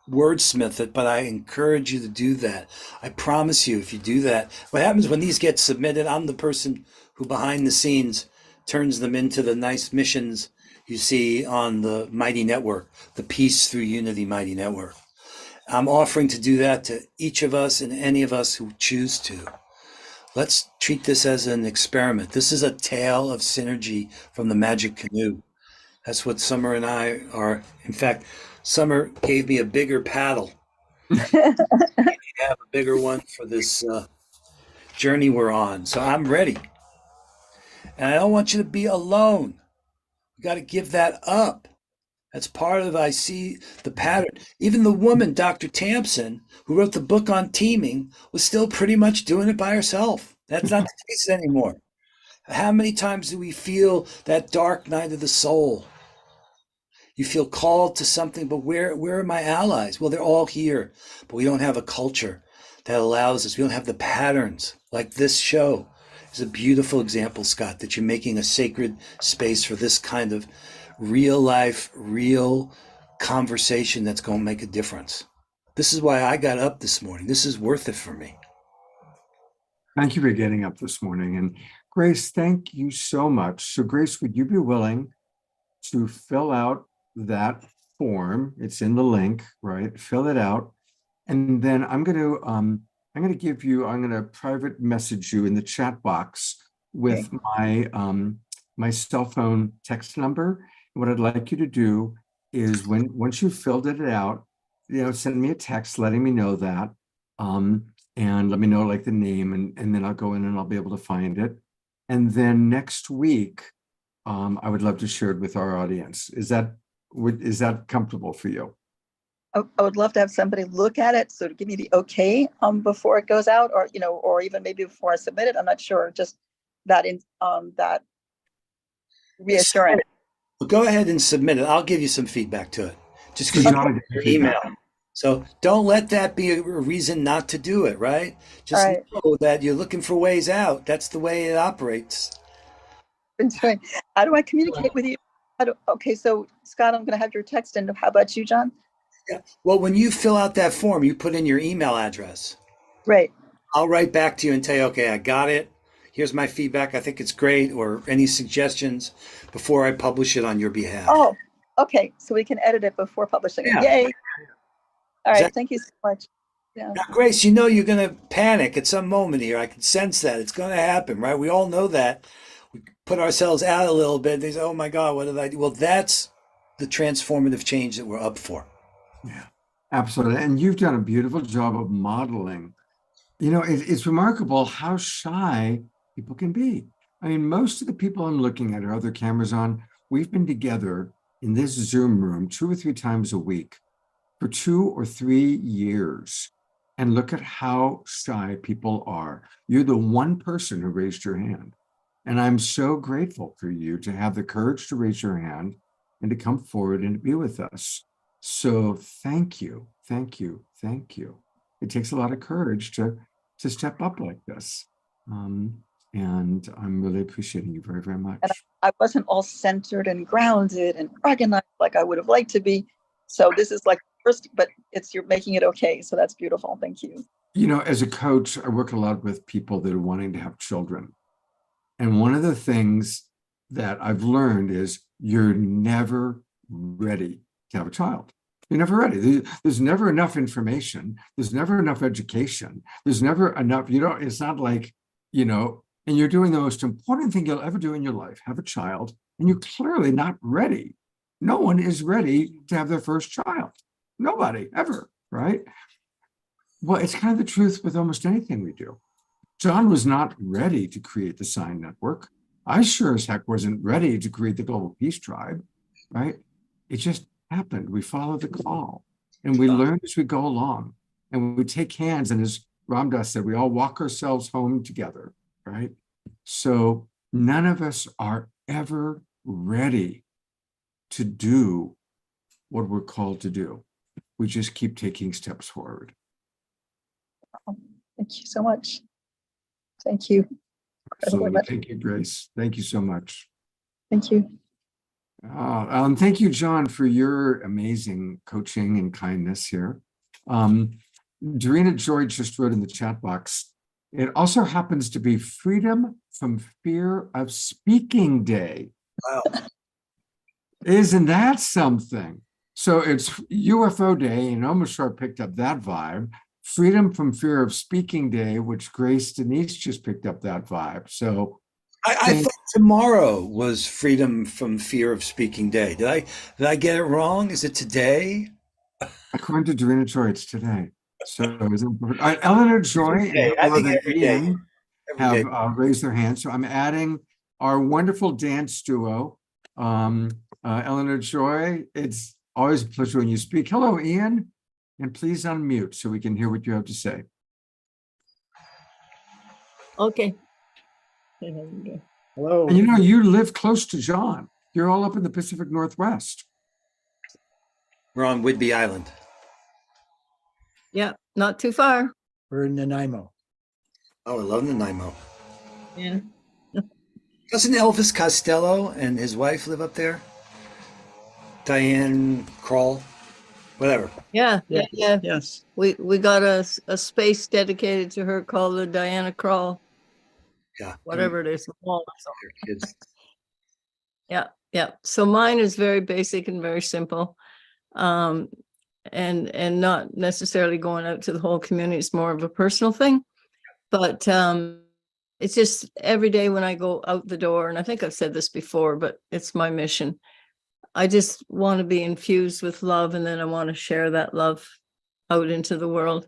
S5: wordsmith it, but I encourage you to do that. I promise you, if you do that, what happens when these get submitted, I'm the person who behind the scenes turns them into the nice missions you see on the Mighty Network, the Peace Through Unity Mighty Network. I'm offering to do that to each of us and any of us who choose to. Let's treat this as an experiment. This is a tale of synergy from the Magic Canoe. That's what Summer and I are. In fact, Summer gave me a bigger paddle. I have a bigger one for this journey we're on. So I'm ready. And I don't want you to be alone. You got to give that up. That's part of, I see the pattern. Even the woman, Dr. Tampson, who wrote the book on teaming, was still pretty much doing it by herself. That's not the case anymore. How many times do we feel that dark night of the soul? You feel called to something, but where are my allies? Well, they're all here, but we don't have a culture that allows us, we don't have the patterns like this show. Is a beautiful example, Scott, that you're making a sacred space for this kind of real life, real conversation that's going to make a difference. This is why I got up this morning. This is worth it for me.
S2: Thank you for getting up this morning. And Grace, thank you so much. So Grace, would you be willing to fill out that form? It's in the link, right? Fill it out. And then I'm going to private message you in the chat box with my cell phone text number. And what I'd like you to do is once you've filled it out, send me a text letting me know that. And let me know like the name, and then I'll go in and I'll be able to find it. And then next week, I would love to share it with our audience. Is that comfortable for you?
S6: I would love to have somebody look at it, so to give me the okay before it goes out, or even maybe before I submit it. I'm not sure. Just that that reassurance.
S5: Well, go ahead and submit it. I'll give you some feedback to it. Just because you got your email. So don't let that be a reason not to do it, right? Just know that you're looking for ways out. That's the way it operates.
S6: How do I communicate with you? Okay, so Scott, I'm going to have your text. And how about you, John?
S5: Yeah. Well, when you fill out that form, you put in your email address.
S6: Right.
S5: I'll write back to you and tell you, okay, I got it. Here's my feedback. I think it's great. Or any suggestions before I publish it on your behalf.
S6: Oh, okay. So we can edit it before publishing it. Yay. All right. Thank you so much. Yeah.
S5: Now, Grace, you're going to panic at some moment here. I can sense that. It's going to happen, right? We all know that. We put ourselves out a little bit. They say, oh my God, what did I do? Well, that's the transformative change that we're up for.
S2: Yeah, absolutely. And you've done a beautiful job of modeling. It's remarkable how shy people can be. I mean, most of the people I'm looking at, are other cameras on, we've been together in this Zoom room 2 or 3 times a week for 2 or 3 years. And look at how shy people are. You're the one person who raised your hand. And I'm so grateful for you to have the courage to raise your hand and to come forward and to be with us. So thank you, thank you, thank you. It takes a lot of courage to step up like this. And I'm really appreciating you very, very much.
S6: And I wasn't all centered and grounded and organized like I would have liked to be. So this is like first, but you're making it okay. So that's beautiful. Thank you.
S2: As a coach, I work a lot with people that are wanting to have children. And one of the things that I've learned is you're never ready to have a child. You're never ready. There's never enough information. There's never enough education. There's never enough, it's not like, and you're doing the most important thing you'll ever do in your life, have a child, and you're clearly not ready. No one is ready to have their first child. Nobody, ever, right? Well, it's kind of the truth with almost anything we do. John was not ready to create the Sign Network. I sure as heck wasn't ready to create the Global Peace Tribe, right? It just happened. We followed the call and we learn as we go along, and we take hands. And as Ram Dass said, we all walk ourselves home together, right? So none of us are ever ready to do what we're called to do. We just keep taking steps forward.
S6: Thank you so much. Thank you.
S2: Absolutely. Thank you, Grace. Thank you so much.
S6: Thank you.
S2: Thank you, John, for your amazing coaching and kindness here. Dorena Joy just wrote in the chat box, it also happens to be Freedom from Fear of Speaking Day.
S5: Wow.
S2: Isn't that something? So it's UFO Day, and almost sure I picked up that vibe. Freedom from Fear of Speaking Day, which Grace Denise just picked up that vibe. So
S5: I thought tomorrow was Freedom from Fear of Speaking Day. Did I get it wrong? Is it today?
S2: According to Dorena Joy, it's today. So Eleanor Joy and Brother Ian have raised their hands. So I'm adding our wonderful dance duo. Eleanor Joy, it's always a pleasure when you speak. Hello, Ian. And please unmute so we can hear what you have to say.
S7: Okay. Hello.
S2: And you live close to John. You're all up in the Pacific Northwest.
S5: We're on Whidbey Island.
S7: Yeah, not too far. We're in Nanaimo.
S5: Oh, I love Nanaimo.
S8: Yeah.
S5: Doesn't Elvis Costello and his wife live up there? Diane Kroll, whatever.
S8: Yeah,
S7: Yes,
S8: yeah.
S7: yes.
S8: We got a space dedicated to her called the Diana Krall,
S5: Yeah,
S8: whatever it is. Wall or something.
S5: their kids.
S8: Yeah. So mine is very basic and very simple. And not necessarily going out to the whole community. It's more of a personal thing. But it's just every day when I go out the door, and I think I've said this before, but it's my mission. I just want to be infused with love, and then I want to share that love out into the world.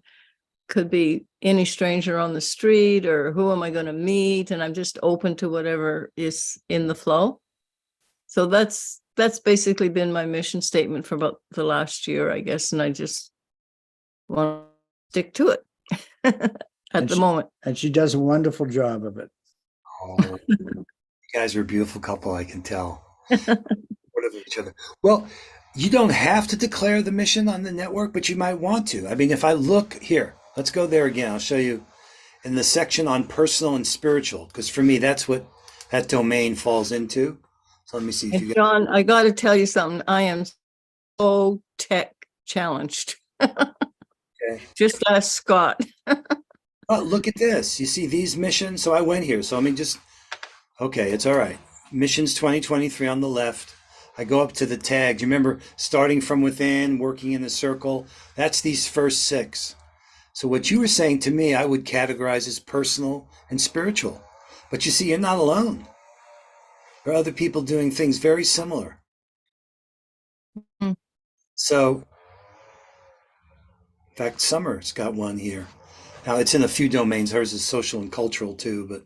S8: Could be any stranger on the street, or who am I going to meet? And I'm just open to whatever is in the flow. So that's basically been my mission statement for about the last year, I guess. And I just want to stick to it at the moment.
S7: And she does a wonderful job of it.
S5: Oh, you guys are a beautiful couple, I can tell. Whatever each other. Well, you don't have to declare the mission on the network, but you might want to. I mean, if I look here, let's go there again. I'll show you in the section on personal and spiritual, because for me, that's what that domain falls into. So let me see if you
S8: And John, I got to tell you something. I am so tech challenged.
S5: Okay.
S8: Just ask Scott.
S5: Oh, look at this. You see these missions? So I went here. So I mean, just, okay, it's all right. Missions 2023 on the left. I go up to the tag. Do you remember starting from within, working in a circle? That's these first 6. So what you were saying to me, I would categorize as personal and spiritual. But you see, you're not alone. There are other people doing things very similar.
S8: Mm.
S5: So, in fact, Summer's got one here. Now, it's in a few domains. Hers is social and cultural too, but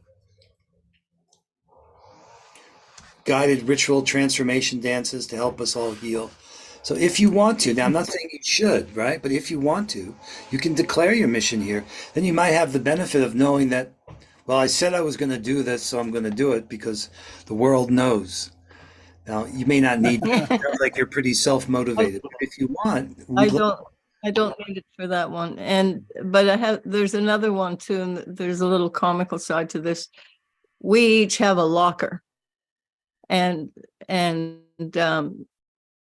S5: guided ritual transformation dances to help us all heal. So if you want to, now I'm not saying you should, right? But if you want to, you can declare your mission here. Then you might have the benefit of knowing that, well, I said I was going to do this, so I'm going to do it because the world knows. Now, you may not need to. It sounds like you're pretty self-motivated. But if you want,
S8: I don't need it for that one. But there's another one too, and there's a little comical side to this. We each have a locker, and a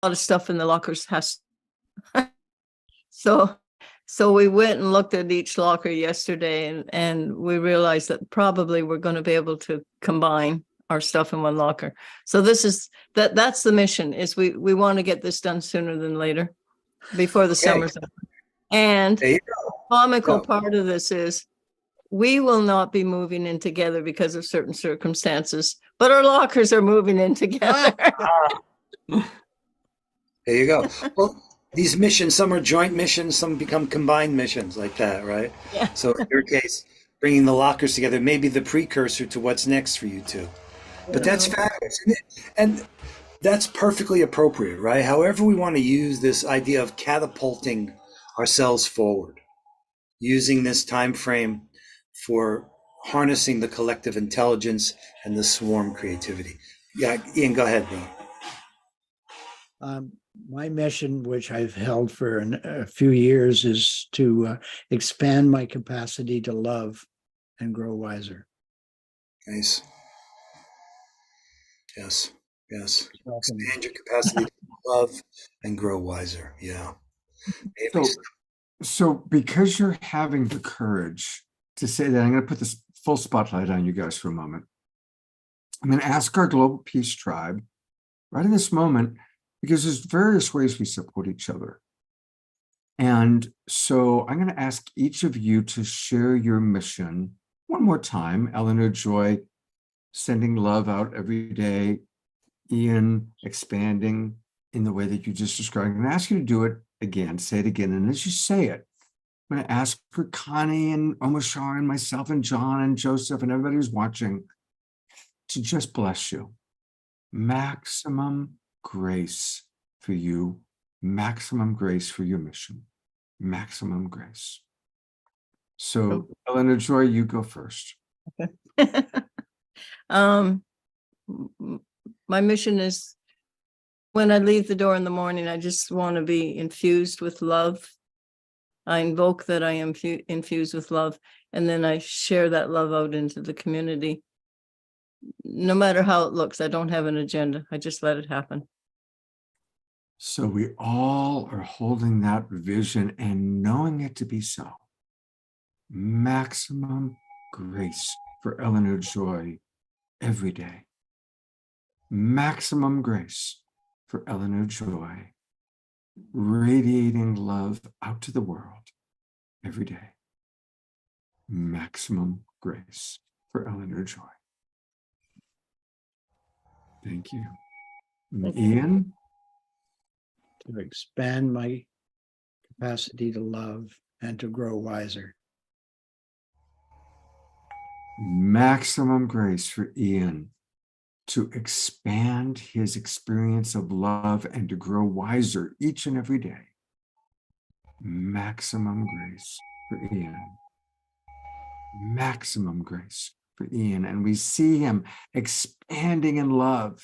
S8: lot of stuff in the lockers has. So we went and looked at each locker yesterday, and we realized that probably we're going to be able to combine our stuff in one locker. So that's the mission, is we want to get this done sooner than later, before the summer's up. And
S5: There you
S8: the comical
S5: Go.
S8: part of this is we will not be moving in together because of certain circumstances, but our lockers are moving in together.
S5: There you go. Well, these missions, some are joint missions, some become combined missions like that, right?
S8: Yeah.
S5: So in your case, bringing the lockers together may be the precursor to what's next for you two. But that's fabulous. And that's perfectly appropriate, right? However we want to use this idea of catapulting ourselves forward, using this time frame for harnessing the collective intelligence and the swarm creativity. Yeah, Ian, go ahead, bro.
S7: My mission, which I've held for a few years, is to expand my capacity to love and grow wiser.
S5: Nice. Yes.
S7: Welcome.
S5: Expand your capacity to love and grow wiser. Yeah. Maybe
S2: So because you're having the courage to say that, I'm going to put this full spotlight on you guys for a moment. I'm going to ask our Global Peace Tribe right in this moment, because there's various ways we support each other. And so I'm going to ask each of you to share your mission one more time. Eleanor Joy, sending love out every day. Ian, expanding in the way that you just described. I'm going to ask you to do it again, say it again. And as you say it, I'm going to ask for Connie and Omashar and myself and John and Joseph and everybody who's watching to just bless you. Maximum grace for you, maximum grace for your mission, maximum grace. So, Eleanor Joy, you go first.
S8: My mission is, when I leave the door in the morning, I just want to be infused with love I invoke that I am infused with love, and then I share that love out into the community. No matter how it looks, I don't have an agenda. I just let it happen.
S2: So we all are holding that vision and knowing it to be so. Maximum grace for Eleanor Joy every day. Maximum grace for Eleanor Joy, radiating love out to the world every day. Maximum grace for Eleanor Joy. Thank you.
S8: Thank you.
S2: Ian?
S7: To expand my capacity to love and to grow wiser.
S2: Maximum grace for Ian to expand his experience of love and to grow wiser each and every day. Maximum grace for Ian. Maximum grace for Ian. And we see him expanding in love.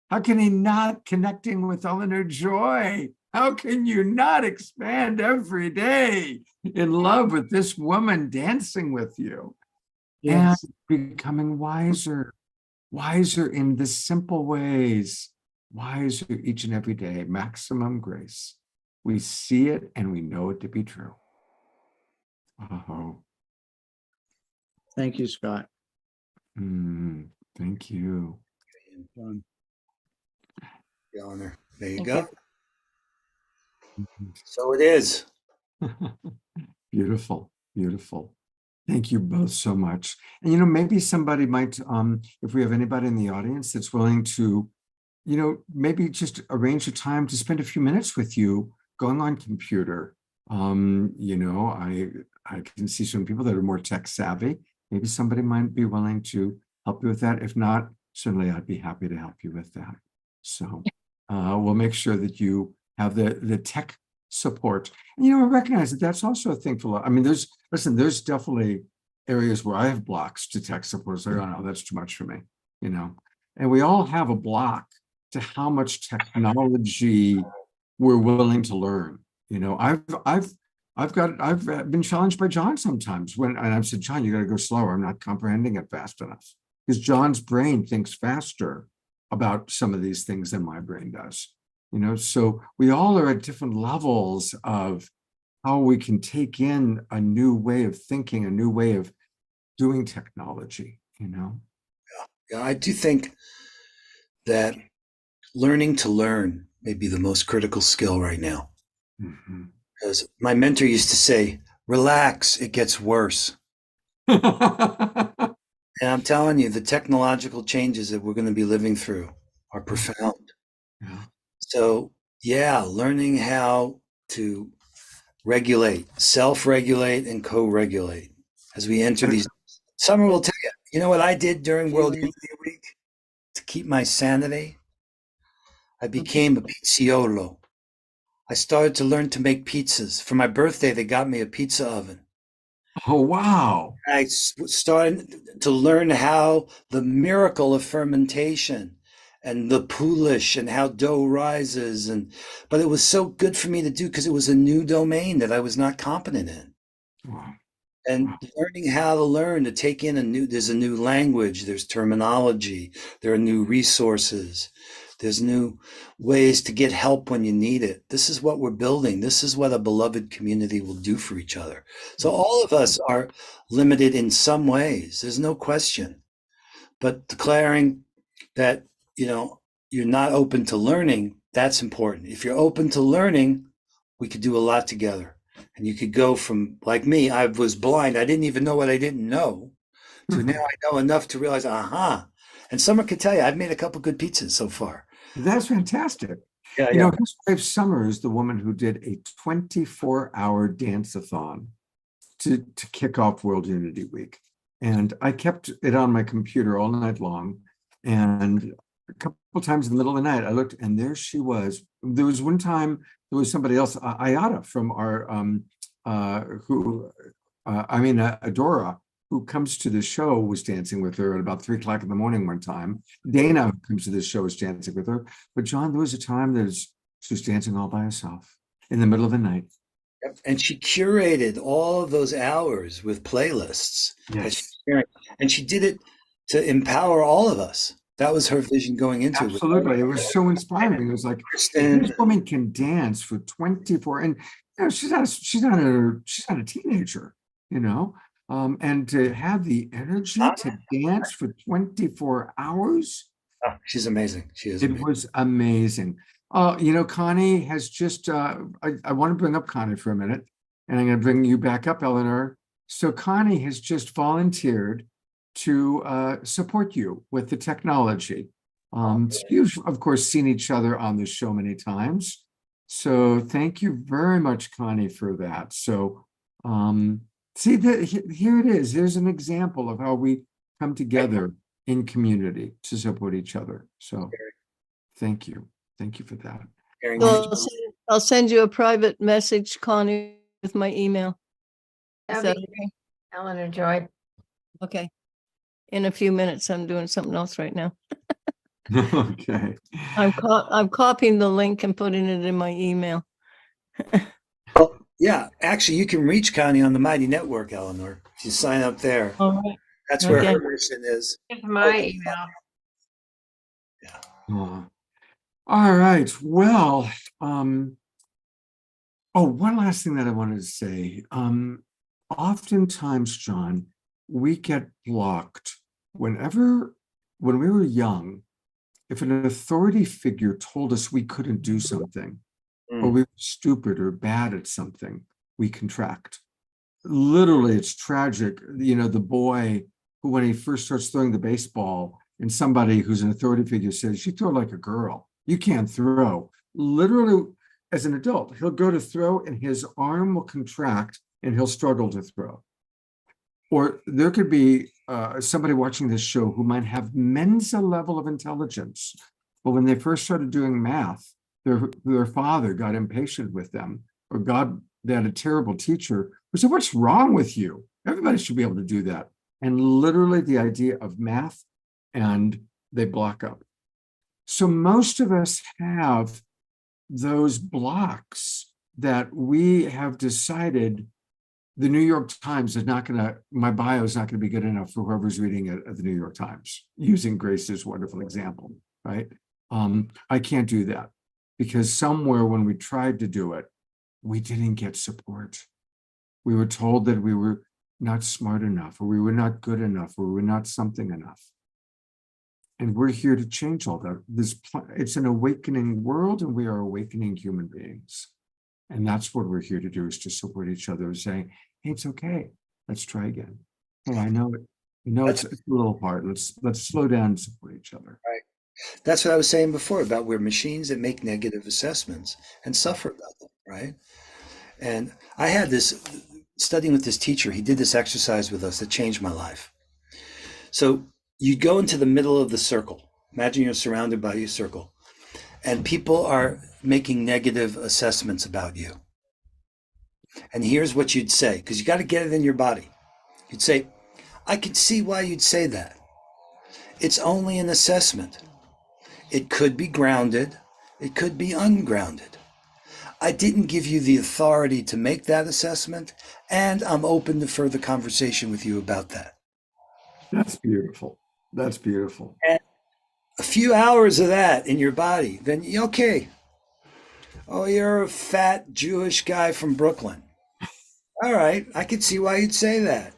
S2: How can he not connecting with Eleanor Joy? How can you not expand every day in love with this woman dancing with you?
S7: Yes.
S2: And becoming wiser in the simple ways, wiser each and every day, maximum grace. We see it and we know it to be true. Oh,
S7: Thank you, Scott.
S2: thank you.
S7: Done.
S5: The honor. There you
S8: Thank
S5: go. So it is.
S2: Beautiful, beautiful. Thank you both so much. And, maybe somebody might, if we have anybody in the audience that's willing to, maybe just arrange a time to spend a few minutes with you going on computer. I can see some people that are more tech savvy. Maybe somebody might be willing to help you with that. If not, certainly I'd be happy to help you with that. So we'll make sure that you have the tech support. And, I recognize that that's also a thing for a lot. I mean, there's definitely areas where I have blocks to tech support. It's like, oh no, that's too much for me, and we all have a block to how much technology we're willing to learn. I've been challenged by John sometimes and I've said, John, you got to go slower. I'm not comprehending it fast enough, because John's brain thinks faster about some of these things than my brain does. So we all are at different levels of how we can take in a new way of thinking, a new way of doing technology,
S5: Yeah, I do think that learning to learn may be the most critical skill right now.
S2: Mm-hmm.
S5: Because my mentor used to say, relax, it gets worse. And I'm telling you, the technological changes that we're going to be living through are profound.
S2: Yeah.
S5: So, yeah, learning how to regulate, self-regulate, and co-regulate as we enter these. Summer will tell you, you know what I did during World Unity Week to keep my sanity? I became a pizziolo. I started to learn to make pizzas. For my birthday, they got me a pizza oven.
S2: Oh, wow.
S5: I started to learn how the miracle of fermentation and the poolish and how dough rises. But it was so good for me to do because it was a new domain that I was not competent in.
S2: Wow.
S5: And learning how to learn to take in there's a new language, there's terminology, there are new resources, there's new ways to get help when you need it. This is what we're building. This is what a beloved community will do for each other. So all of us are limited in some ways. There's no question. But declaring that, you're not open to learning, that's important. If you're open to learning, we could do a lot together. And you could go from, like me, I was blind. I didn't even know what I didn't know, to now I know enough to realize, aha. And Summer could tell you, I've made a couple good pizzas so far.
S2: That's fantastic.
S5: Yeah.
S2: His wife Summer is the woman who did a 24-hour dance-a-thon to kick off World Unity Week. And I kept it on my computer all night long. And a couple times in the middle of the night, I looked, and there she was. There was one time, there was somebody else, Ayada from our, Adora, who comes to the show, was dancing with her at about 3 o'clock in the morning one time. Dana, who comes to this show, was dancing with her. But John, there was a time that she was dancing all by herself in the middle of the night.
S5: Yep. And she curated all of those hours with playlists.
S2: Yes,
S5: And she did it to empower all of us. That was her vision going into it.
S2: absolutely. It was so inspiring. It was like,
S5: Kristen,
S2: this woman can dance for 24, and she's not a teenager, you know. And to have the energy to dance for 24 hours,
S5: she's amazing. She is
S2: it
S5: amazing.
S2: was amazing. Connie has just, I want to bring up Connie for a minute, and I'm going to bring you back up, Eleanor. So Connie has just volunteered to support you with the technology. You've, of course, seen each other on the show many times. So thank you very much, Connie, for that. So see, here it is. Here's an example of how we come together in community to support each other. So thank you. Thank you for that.
S8: So I'll send you a private message, Connie, with my email. Is that okay?
S9: Eleanor Joy.
S8: Okay. In a few minutes, I'm doing something else right now.
S2: Okay.
S8: I'm copying the link and putting it in my email.
S5: Well, yeah, actually, you can reach Connie on the Mighty Network, Eleanor. If you sign up there,
S8: All right.
S5: that's where
S8: Okay.
S5: her mission is.
S9: Here's my email.
S2: All right. Well, one last thing that I wanted to say. Oftentimes, John, we get blocked when we were young. If an authority figure told us we couldn't do something, or we were stupid or bad at something, we contract. Literally, it's tragic. The boy who, when he first starts throwing the baseball, and somebody who's an authority figure says, "You throw like a girl. You can't throw." Literally, as an adult, he'll go to throw and his arm will contract and he'll struggle to throw. Or there could be somebody watching this show who might have Mensa level of intelligence, but when they first started doing math, their father got impatient with them, or they had a terrible teacher who said, "What's wrong with you? Everybody should be able to do that." And literally the idea of math, and they block up. So most of us have those blocks that we have decided the New York Times is not going to, my bio is not going to be good enough for whoever's reading it at the New York Times, using Grace's wonderful example, right? I can't do that because somewhere when we tried to do it, we didn't get support. We were told that we were not smart enough, or we were not good enough, or we were not something enough. And we're here to change all that. It's an awakening world, and we are awakening human beings. And that's what we're here to do, is to support each other, saying, "Hey, it's okay. Let's try again. Hey, I know it. It's a little hard. Let's slow down and support each other."
S5: Right. That's what I was saying before about we're machines that make negative assessments and suffer about them, right? And I had this studying with this teacher. He did this exercise with us that changed my life. So you go into the middle of the circle. Imagine you're surrounded by your circle, and people are making negative assessments about you. And here's what you'd say, because you got to get it in your body. You'd say, "I can see why you'd say that. It's only an assessment. It could be grounded. It could be ungrounded. I didn't give you the authority to make that assessment, and I'm open to further conversation with you about that."
S2: That's beautiful. That's beautiful.
S5: And a few hours of that in your body, then okay. Oh, you're a fat Jewish guy from Brooklyn. All right, I can see why you'd say that.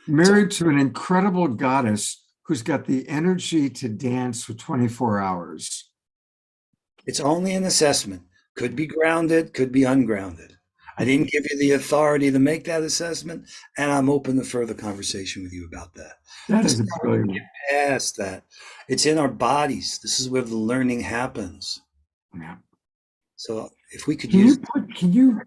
S2: Married to an incredible goddess who's got the energy to dance for 24 hours.
S5: It's only an assessment. Could be grounded, could be ungrounded. I didn't give you the authority to make that assessment, and I'm open to further conversation with you about that.
S2: That is brilliant.
S5: Get past that. It's in our bodies. This is where the learning happens.
S2: Yeah.
S5: So if we could
S2: Can you,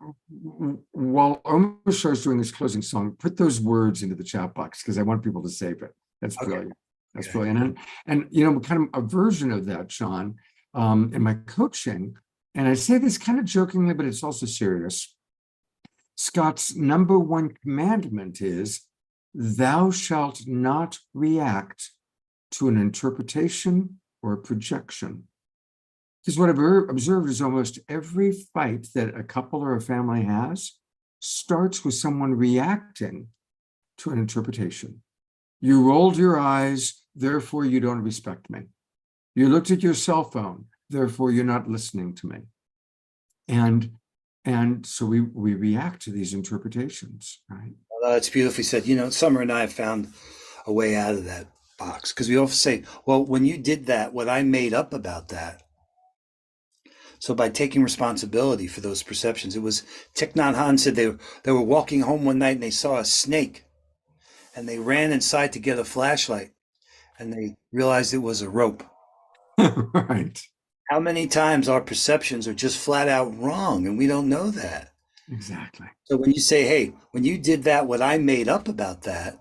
S2: while Omar starts doing this closing song, put those words into the chat box, because I want people to save it. That's brilliant. That's brilliant. And kind of a version of that, Sean, in my coaching, and I say this kind of jokingly, but it's also serious. Scott's number one commandment is, "Thou shalt not react to an interpretation or a projection. Because what I've observed is almost every fight that a couple or a family has starts with someone reacting to an interpretation. You rolled your eyes, therefore you don't respect me. You looked at your cell phone, therefore you're not listening to me. And so we react to these interpretations, right?
S5: It's beautifully said. You know, Summer and I have found a way out of that box, because we often say, well, when you did that, what I made up about that. So by taking responsibility for those perceptions, it was Thich Nhat Hanh said they were walking home one night and they saw a snake, and they ran inside to get a flashlight, and they realized it was a rope.
S2: Right.
S5: How many times our perceptions are just flat out wrong and we don't know that?
S2: Exactly.
S5: So when you say, hey, when you did that, what I made up about that,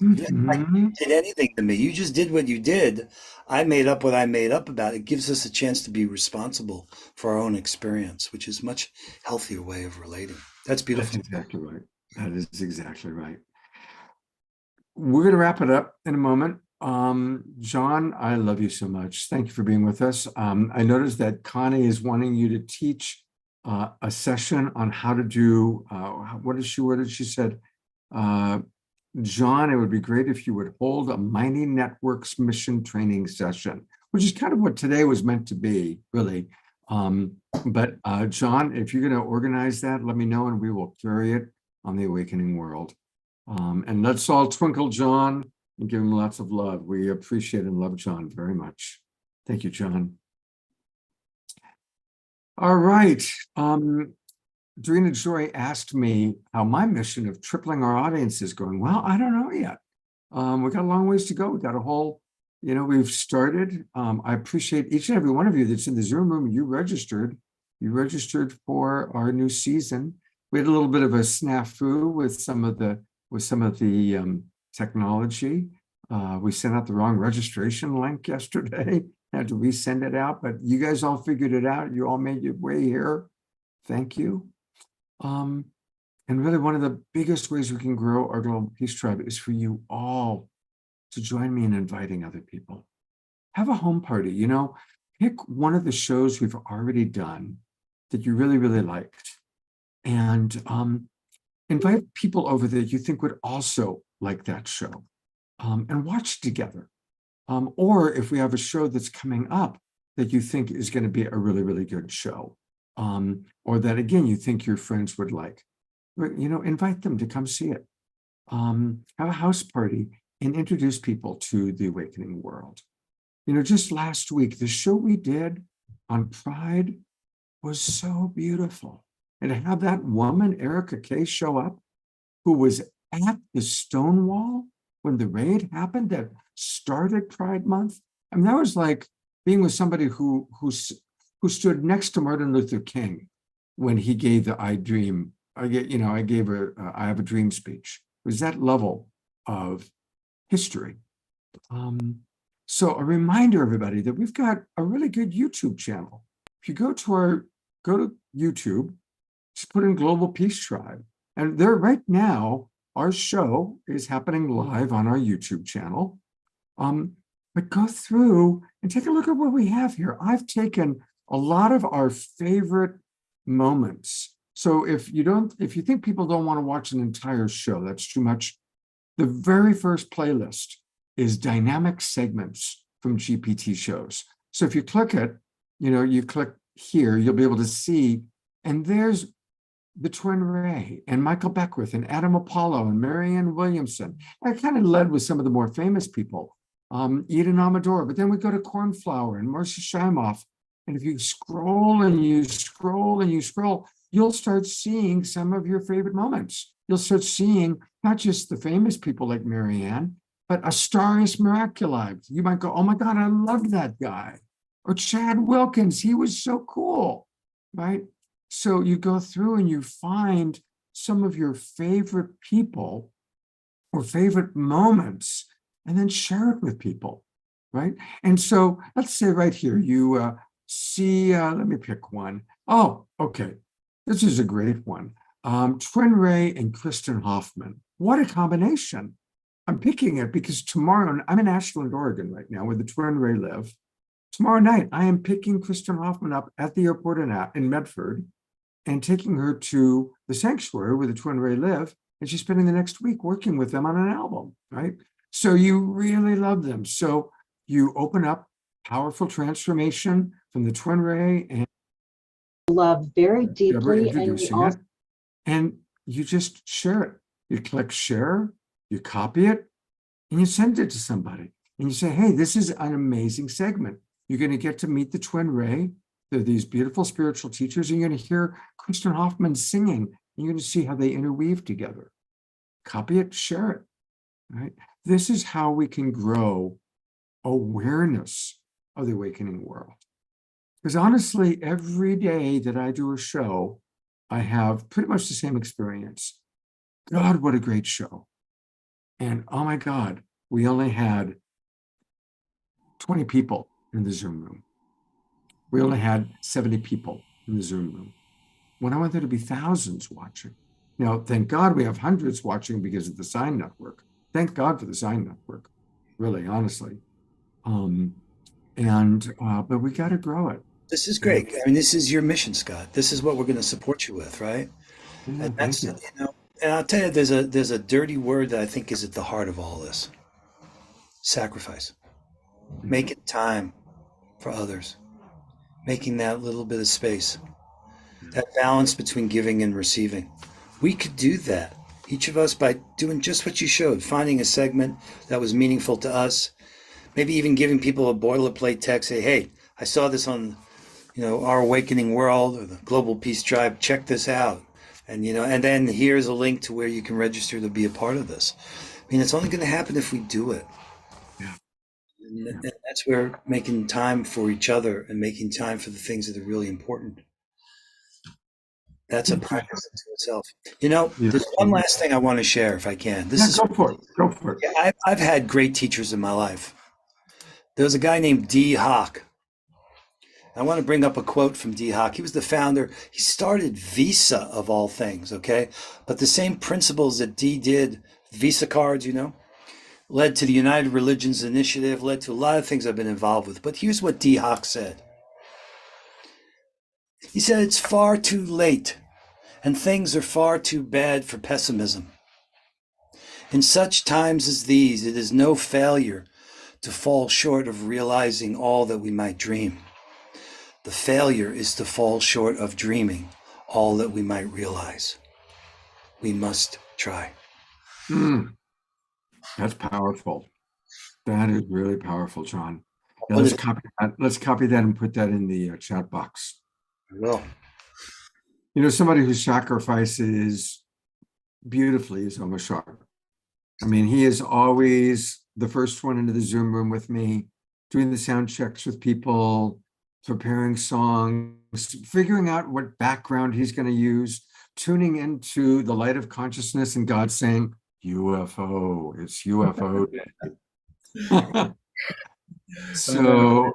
S5: you didn't did anything to me. You just did what you did. I made up what I made up about it. It gives us a chance to be responsible for our own experience, which is a much healthier way of relating. That's beautiful.
S2: That's exactly right. That is exactly right. We're going to wrap it up in a moment. John, I love you so much. Thank you for being with us. I noticed that Connie is wanting you to teach a session on how to do, what did she said? John, it would be great if you would hold a Mighty Networks mission training session, which is kind of what today was meant to be, really. But John, if you're going to organize that, let me know and we will carry it on the Awakening World. And let's all twinkle John and give him lots of love. We appreciate and love John very much. Thank you, John. All right. Dorina Joy asked me how my mission of tripling our audience is going. Well, I don't know yet. We've got a long ways to go. We've got a whole, we've started. I appreciate each and every one of you that's in the Zoom room. You registered for our new season. We had a little bit of a snafu with some of the technology. We sent out the wrong registration link yesterday. Had to resend it out, but you guys all figured it out. You all made your way here. Thank you. And really one of the biggest ways we can grow our Global Peace Tribe is for you all to join me in inviting other people. Have a home party, pick one of the shows we've already done that you really, really liked. And invite people over that you think would also like that show, and watch together. Or if we have a show that's coming up that you think is going to be a really, really good show, or that, again, you think your friends would like, invite them to come see it. Have a house party and introduce people to the Awakening World. Just last week, the show we did on Pride was so beautiful. And to have that woman, Erica Kay, show up, who was at the Stonewall when the raid happened that started Pride Month. I mean, that was like being with somebody who stood next to Martin Luther King when he gave the I have a dream speech. It was that level of history. So a reminder, everybody, that we've got a really good YouTube channel. If you go to YouTube, just put in Global Peace Tribe. And there right now, our show is happening live on our YouTube channel. But go through and take a look at what we have here. I've taken a lot of our favorite moments. So if you think people don't want to watch an entire show, that's too much. The very first playlist is dynamic segments from GPT shows. So if you click it, you click here, you'll be able to see, and there's the Twin Ray and Michael Beckwith and Adam Apollo and Marianne Williamson. I kind of led with some of the more famous people, Eden Amador, but then we go to Cornflower and Marcia Shimoff. And if you scroll and you scroll and you scroll, you'll start seeing some of your favorite moments. You'll start seeing not just the famous people like Marianne, but Astarius Miraculi. You might go, oh my God, I loved that guy. Or Chad Wilkins, he was so cool, right? So you go through and you find some of your favorite people or favorite moments and then share it with people, right? And so let's say right here, you see, let me pick one. Oh, okay. This is a great one. Twin Ray and Kristen Hoffman. What a combination. I'm picking it because tomorrow, I'm in Ashland, Oregon right now, where the Twin Ray live. Tomorrow night, I am picking Kristen Hoffman up at the airport in Medford and taking her to the sanctuary where the Twin Ray live. And she's spending the next week working with them on an album, right? So you really love them. So you open up powerful transformation from the Twin Ray and
S10: love very
S2: Deborah
S10: deeply, and we
S2: introducing
S10: also
S2: it. And you just share it. You click share, you copy it, and you send it to somebody. And you say, hey, this is an amazing segment. You're going to get to meet the Twin Ray. They're these beautiful spiritual teachers. And you're going to hear Kristen Hoffman singing. You're going to see how they interweave together. Copy it, share it, right? This is how we can grow awareness of the awakening world. Because honestly, every day that I do a show, I have pretty much the same experience. God, what a great show. And oh my God, we only had 20 people in the Zoom room. We only had 70 people in the Zoom room. When I want there to be thousands watching. Now, thank God we have hundreds watching because of the Sign Network. Thank God for the Sign Network, really, honestly. But we got to grow it.
S5: This is great. I mean, this is your mission, Scott. This is what we're going to support you with, right?
S2: Yeah,
S5: And that's,
S2: thank you.
S5: and I'll tell you, there's a dirty word that I think is at the heart of all this. Sacrifice. Making time for others. Making that little bit of space. That balance between giving and receiving. We could do that, each of us, by doing just what you showed, finding a segment that was meaningful to us, maybe even giving people a boilerplate text, say, hey, I saw this on, Our Awakening World or the Global Peace Tribe, check this out. And, and then here's a link to where you can register to be a part of this. I mean, it's only going to happen if we do it.
S2: Yeah.
S5: And that's where making time for each other and making time for the things that are really important. That's a practice unto itself. There's one last thing I want to share, if I can.
S2: Go for it. Go for it.
S5: Yeah, I've had great teachers in my life. There was a guy named D. Hock. I want to bring up a quote from D. Hock. He was the founder. He started Visa, of all things, okay? But the same principles that D did, Visa cards, led to the United Religions Initiative, led to a lot of things I've been involved with. But here's what D. Hock said. He said, it's far too late, and things are far too bad for pessimism. In such times as these, it is no failure to fall short of realizing all that we might dream. The failure is to fall short of dreaming all that we might realize. We must try.
S2: That's powerful. That is really powerful, John. Yeah, let's copy that. Let's copy that and put that in the chat box.
S5: I will.
S2: Somebody who sacrifices beautifully is Omar Sharp. I mean, he is always the first one into the Zoom room with me, doing the sound checks with people, preparing songs, figuring out what background he's going to use, tuning into the light of consciousness and God saying, UFO, it's UFO day. So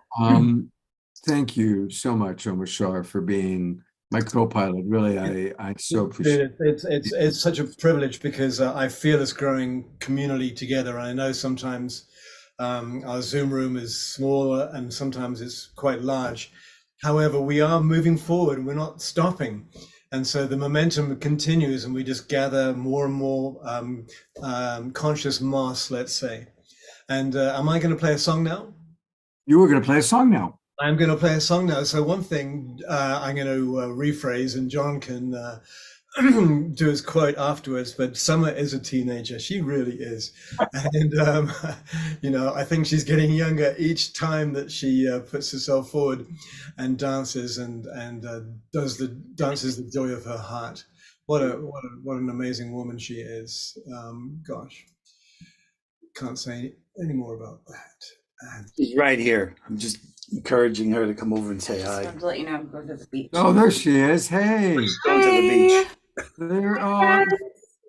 S2: thank you so much, Omar Shah, for being my co-pilot. Really, I so appreciate it.
S4: It's such a privilege because I feel this growing community together. I know sometimes our Zoom room is smaller and sometimes it's quite large. However, we are moving forward and we're not stopping. And so the momentum continues and we just gather more and more conscious mass, let's say. And am I going to play a song now?
S2: You were going to play a song now.
S4: I'm going to play a song now. So one thing I'm going to rephrase, and John can do his quote afterwards, but Summer is a teenager. She really is. And, I think she's getting younger each time that she puts herself forward and dances and dances the joy of her heart. What an amazing woman she is. Gosh, can't say any more about that.
S5: She's right here. I'm just encouraging her to come over and say hi.
S9: Just wanted to let you know I'm going to the beach.
S2: Oh, there she is. Hey.
S5: Going to the beach.
S2: There are.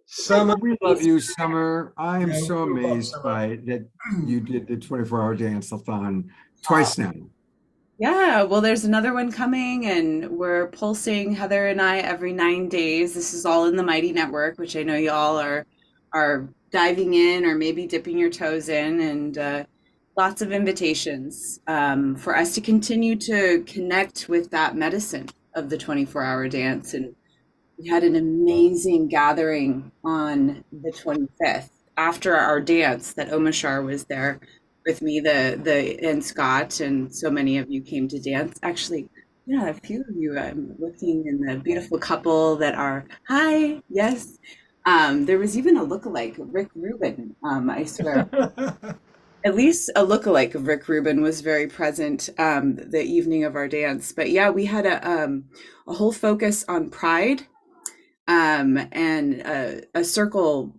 S4: Summer,
S2: we love you, Summer. I am so amazed by that you did the 24-hour dance-a-thon twice now.
S11: Yeah, well, there's another one coming, and we're pulsing, Heather and I, every 9 days. This is all in the Mighty Network, which I know you all are diving in or maybe dipping your toes in. And lots of invitations for us to continue to connect with that medicine of the 24-hour dance. And we had an amazing gathering on the 25th after our dance that Omashar was there with me, and Scott, and so many of you came to dance. Actually, yeah, a few of you. I'm looking in the beautiful couple that are hi, yes. There was even a lookalike, Rick Rubin. I swear, at least a lookalike of Rick Rubin was very present the evening of our dance. But yeah, we had a whole focus on pride, and a circle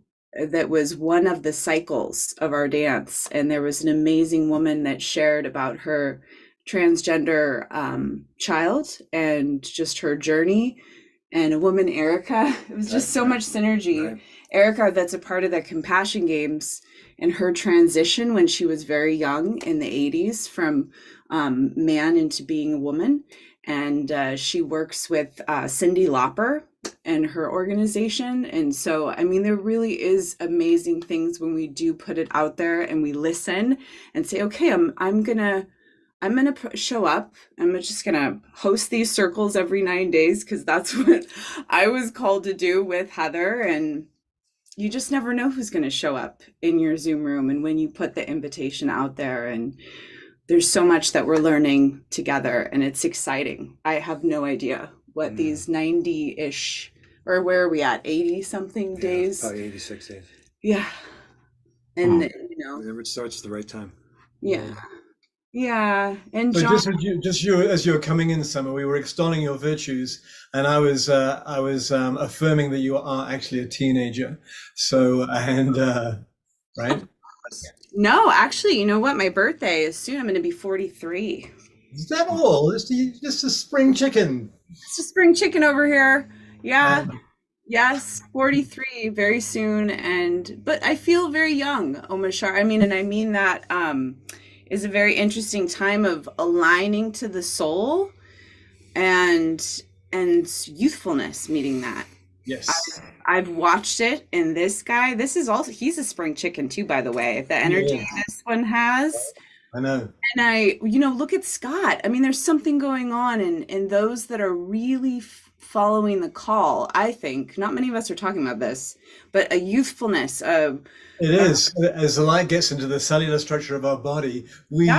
S11: that was one of the cycles of our dance. And there was an amazing woman that shared about her transgender child and just her journey. And a woman, Erica, it was just so much synergy.
S5: Right.
S11: Erica, that's a part of the Compassion Games, and her transition when she was very young in the 80s from man into being a woman. And she works with Cyndi Lauper and her organization. And so, I mean, there really is amazing things when we do put it out there and we listen and say, okay, I'm gonna show up. I'm just gonna host these circles every 9 days because that's what I was called to do with Heather. And you just never know who's gonna show up in your Zoom room. And when you put the invitation out there, and there's so much that we're learning together, and it's exciting. I have no idea what these 90-ish, or where are we at, 80 something days?
S5: About 86 days.
S11: Yeah. And
S5: Whenever it starts at the right time.
S11: yeah. Yeah. And
S4: So
S11: John,
S4: as you were coming in, Summer, we were extolling your virtues, and I was affirming that you are actually a teenager. So right?
S11: no, actually, you know what? My birthday is soon. I'm going to be 43.
S4: Is that all? It's just a spring chicken.
S11: It's a spring chicken over here. Yeah. Yes, 43 very soon. But I feel very young, Omashar. I mean, and I mean that is a very interesting time of aligning to the soul and youthfulness, meeting that.
S4: Yes.
S11: I've watched it in this guy. This is also, he's a spring chicken too, by the way. The energy this one has.
S4: I know.
S11: And look at Scott. I mean, there's something going on in those that are really following the call, I think. Not many of us are talking about this, but a youthfulness of.
S4: It is. As the light gets into the cellular structure of our body, we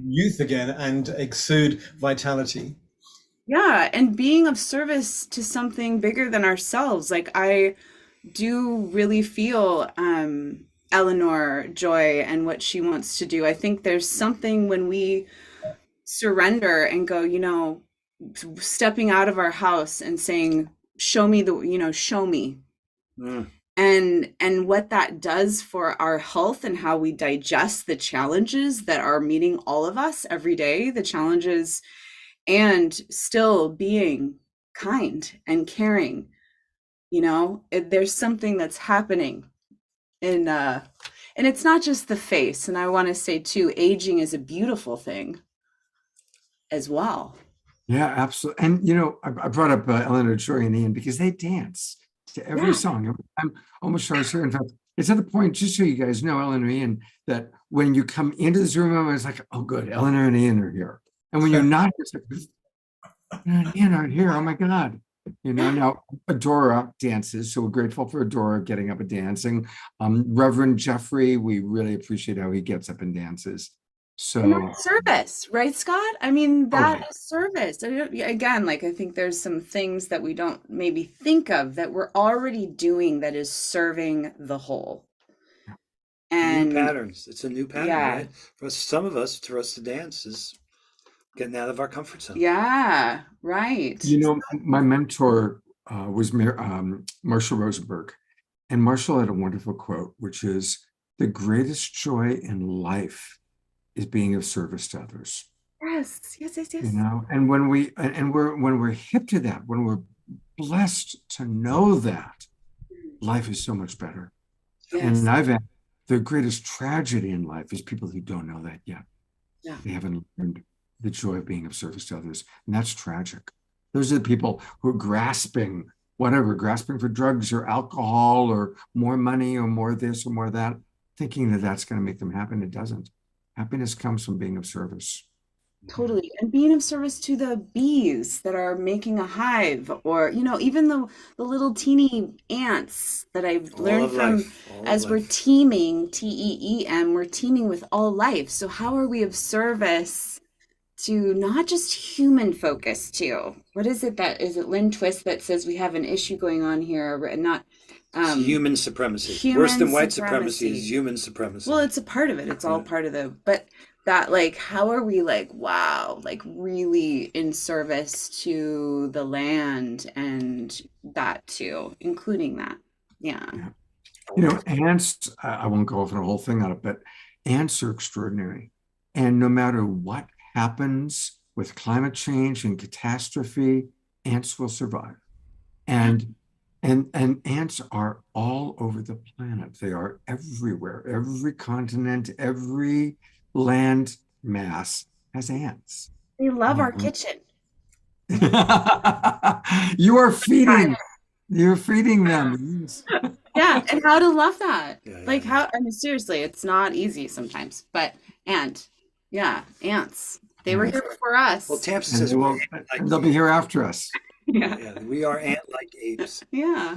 S4: youth again and exude vitality.
S11: Yeah, and being of service to something bigger than ourselves. Like, I do really feel Eleanor Joy and what she wants to do. I think there's something when we surrender and go, stepping out of our house and saying, show me show me. And what that does for our health and how we digest the challenges that are meeting all of us every day, the challenges, and still being kind and caring. There's something that's happening and it's not just the face. And I want to say too, aging is a beautiful thing as well.
S2: Yeah, absolutely. And I brought up Eleanor Joy and Ian because they dance to every song. Every time almost starts here. In fact, it's at the point, just so you guys know, Eleanor and Ian, that when you come into this room, I was like, oh, good, Eleanor and Ian are here. And when you're not, it's like, Eleanor and Ian aren't here. Oh my God. Now Adora dances, so we're grateful for Adora getting up and dancing. Reverend Jeffrey, we really appreciate how he gets up and dances. So
S11: service, right, Scott? I mean, that is service. Again, I think there's some things that we don't maybe think of that we're already doing that is serving the whole. And
S5: new patterns. It's a new pattern, right? For some of us, for us to dance is getting out of our comfort zone.
S11: Yeah, right.
S2: My mentor was Marshall Rosenberg, and Marshall had a wonderful quote, which is, "The greatest joy in life is being of service to others."
S11: Yes.
S2: And when we're hip to that, when we're blessed to know that, life is so much better.
S11: Yes.
S2: And I've had the greatest tragedy in life is people who don't know that yet.
S11: Yeah.
S2: They haven't learned the joy of being of service to others. And that's tragic. Those are the people who are grasping for drugs or alcohol or more money or more this or more that, thinking that that's going to make them happy, and it doesn't. Happiness comes from being of service.
S11: Totally. And being of service to the bees that are making a hive, or, even the little teeny ants that I've
S5: All
S11: learned
S5: of
S11: from
S5: life. All of
S11: as we're
S5: life.
S11: teaming, TEEM, we're teaming with all life. So how are we of service to not just human focus too? What is it Lynn Twist that says we have an issue going on here, and not
S5: It's human supremacy.
S11: human
S5: Worse than white supremacy
S11: supremacy.
S5: is human supremacy.
S11: Well, it's a part of it. It's all part of but that, like, how are we, like, wow, like really in service to the land and that too, including that. Yeah.
S2: Ants, I won't go over the whole thing on it, but ants are extraordinary. And no matter what happens with climate change and catastrophe, ants will survive. And ants are all over the planet. They are everywhere. Every continent, every land mass has ants.
S11: They love our kitchen.
S2: You're feeding them.
S11: Yeah, and how to love that.
S5: Yeah,
S11: Like,
S5: yeah.
S11: how, I mean, seriously, it's not easy sometimes, but ants. They were here before us.
S5: Well, Tamsin
S2: And
S5: says
S2: they'll be here after us.
S11: Yeah.
S5: we are ant-like apes.
S11: Yeah.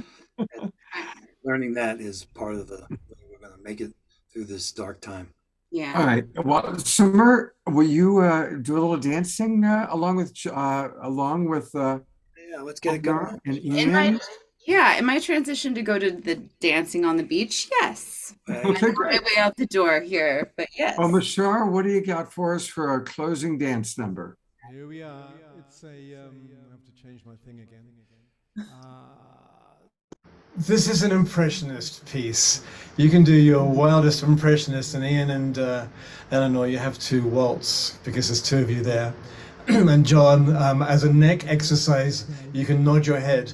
S5: Learning that is part of the way we're going to make it through this dark time.
S11: Yeah.
S2: All right. Well, Summer, will you do a little dancing along with
S5: Yeah, let's get it going.
S2: and
S11: In my transition to go to the dancing on the beach, yes.
S2: Okay,
S11: I'm on my
S2: great.
S11: way out the door here, but yes.
S2: Well, Mashar, what do you got for us for our closing dance number?
S3: Here we are. It's I have to change my thing again. This is an impressionist piece. You can do your wildest impressionist, and Ian and Eleanor, you have to waltz because there's two of you there. And John, as a neck exercise, you can nod your head.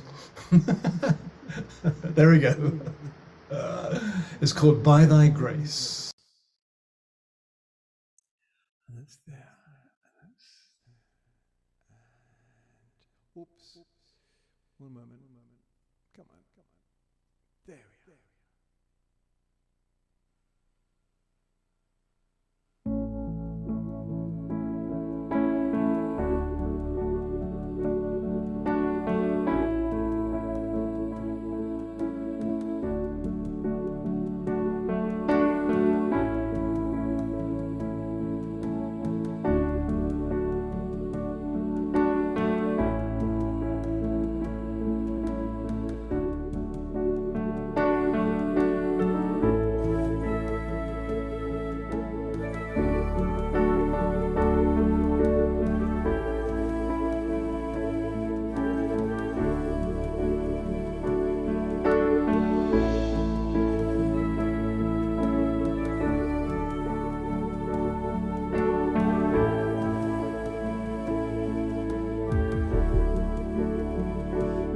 S3: There we go. It's called By Thy Grace. That's there. Oops. One moment. Come on. There we are.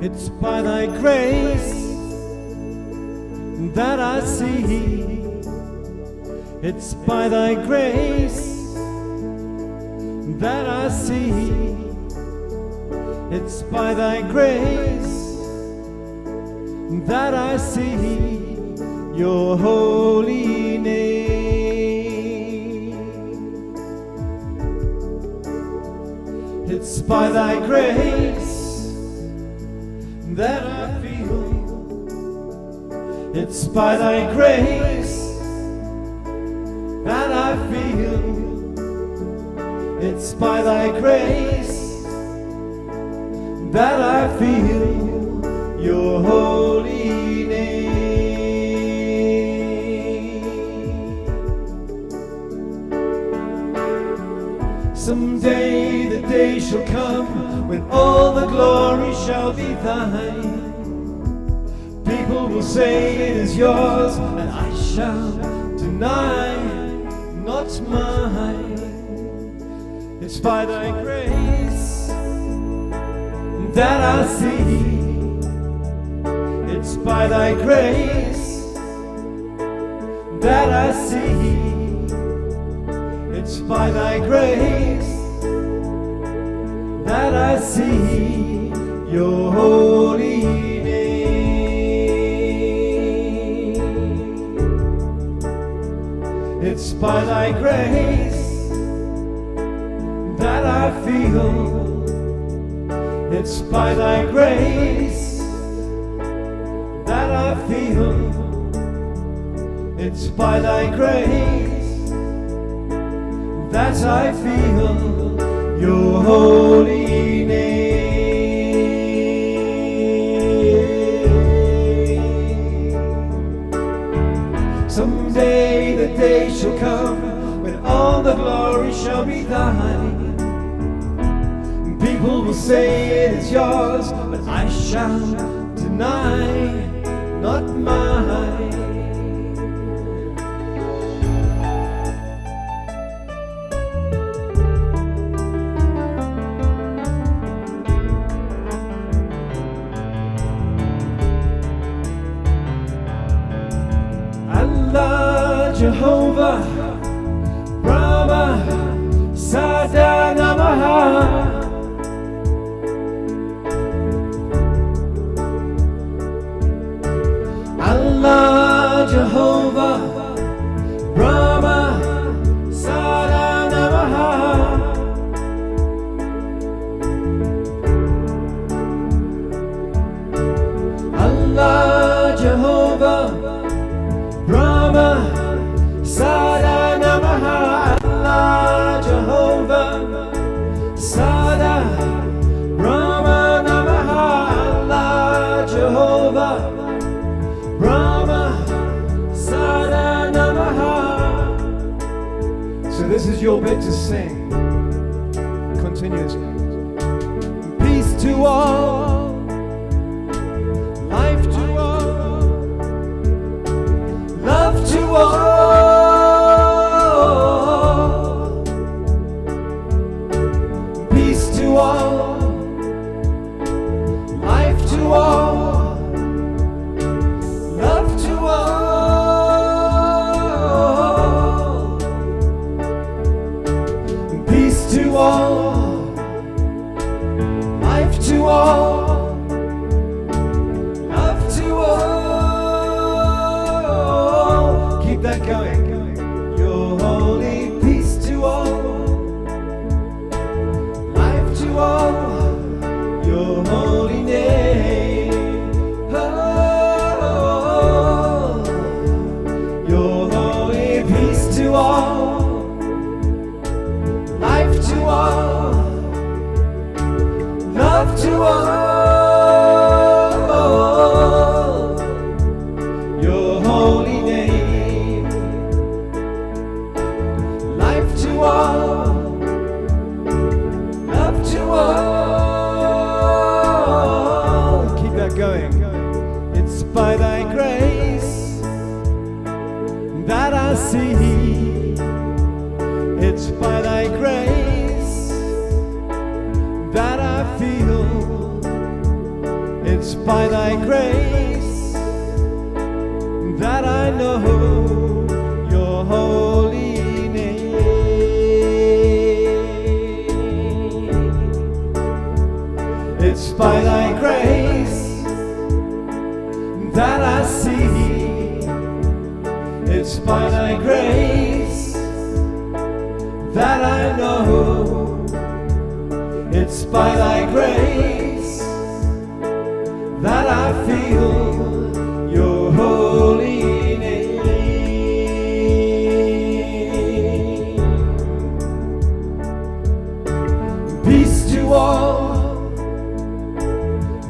S3: It's by thy grace that I see. It's by thy grace that I see. It's by thy grace that I see your holy name. It's by thy grace that I feel. It's by thy grace that I feel. It's by thy grace that I feel your holy name. Someday the day shall come when all the glory shall be thine. People will say it is yours, and I shall deny, not mine. It's by thy grace that I see. It's by thy grace that I see. It's by thy grace that I see your holy name. It's by thy grace that I feel. It's by thy grace that I feel. It's by thy grace that I feel your holy name. Someday the day shall come when all the glory shall be thine. People will say it is yours, but I shall deny, not mine. Allah, Jehovah, Brahma, Sada Namaha. Allah, Jehovah, Brahma, Sada Namaha. Allah, Jehovah, Brahma, Sada Namaha. Allah, Jehovah, Sada, Brahma Namaha. Allah, Jehovah, Brahma, Sada Namaha. So this is your bit to sing. Continues. Peace to all, life to all, love to all. Peace to all, life to all, love to all. Peace to all, life to all, love to all. Keep that going. Your holy peace to all, life to all, your holy name. Oh, your holy peace to all, life to all, love to all. Your holy name, life to all, love to all. Keep that going. It's by thy grace that I see. It's by thy grace that I feel. It's by thy grace that I know your holy name. It's by thy grace that I see. It's by thy grace that I know. It's by thy grace that I feel your holy name. Peace to all,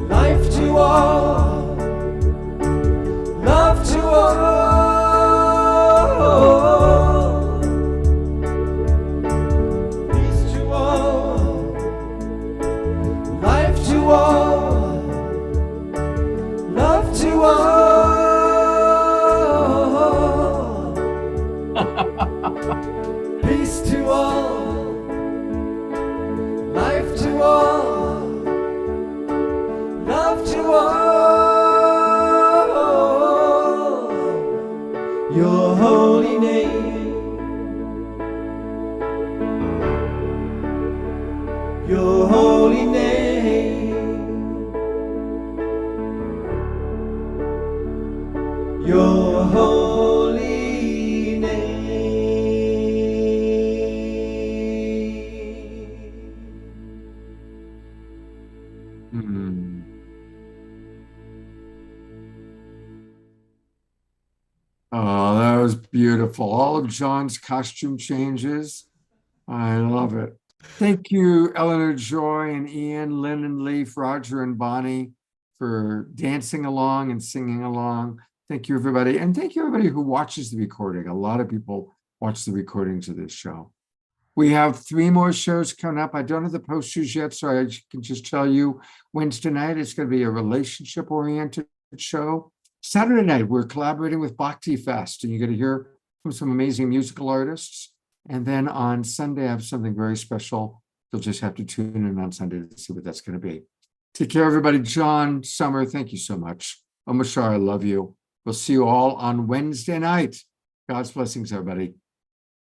S3: life to all, love to all. Peace to all, life to all, love to all. Peace to all, life to all, love to all. Your holy name, your holy name, your holy name.
S2: Oh, that was beautiful. All of John's costume changes. I love it. Thank you, Eleanor, Joy, and Ian, Lynn and Leaf, Roger and Bonnie for dancing along and singing along. Thank you, everybody. And thank you, everybody who watches the recording. A lot of people watch the recordings of this show. We have 3 more shows coming up. I don't have the posters yet, so I can just tell you Wednesday night, it's going to be a relationship-oriented show. Saturday night, we're collaborating with Bhakti Fest, and you're going to hear from some amazing musical artists. And then on Sunday, I have something very special. You'll just have to tune in on Sunday to see what that's going to be. Take care, everybody. John, Summer, thank you so much. Omashar, I love you. We'll see you all on Wednesday night. God's blessings, everybody.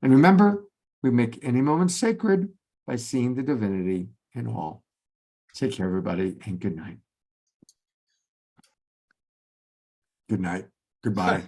S2: And remember, we make any moment sacred by seeing the divinity in all. Take care, everybody, and good night. Good night. Goodbye.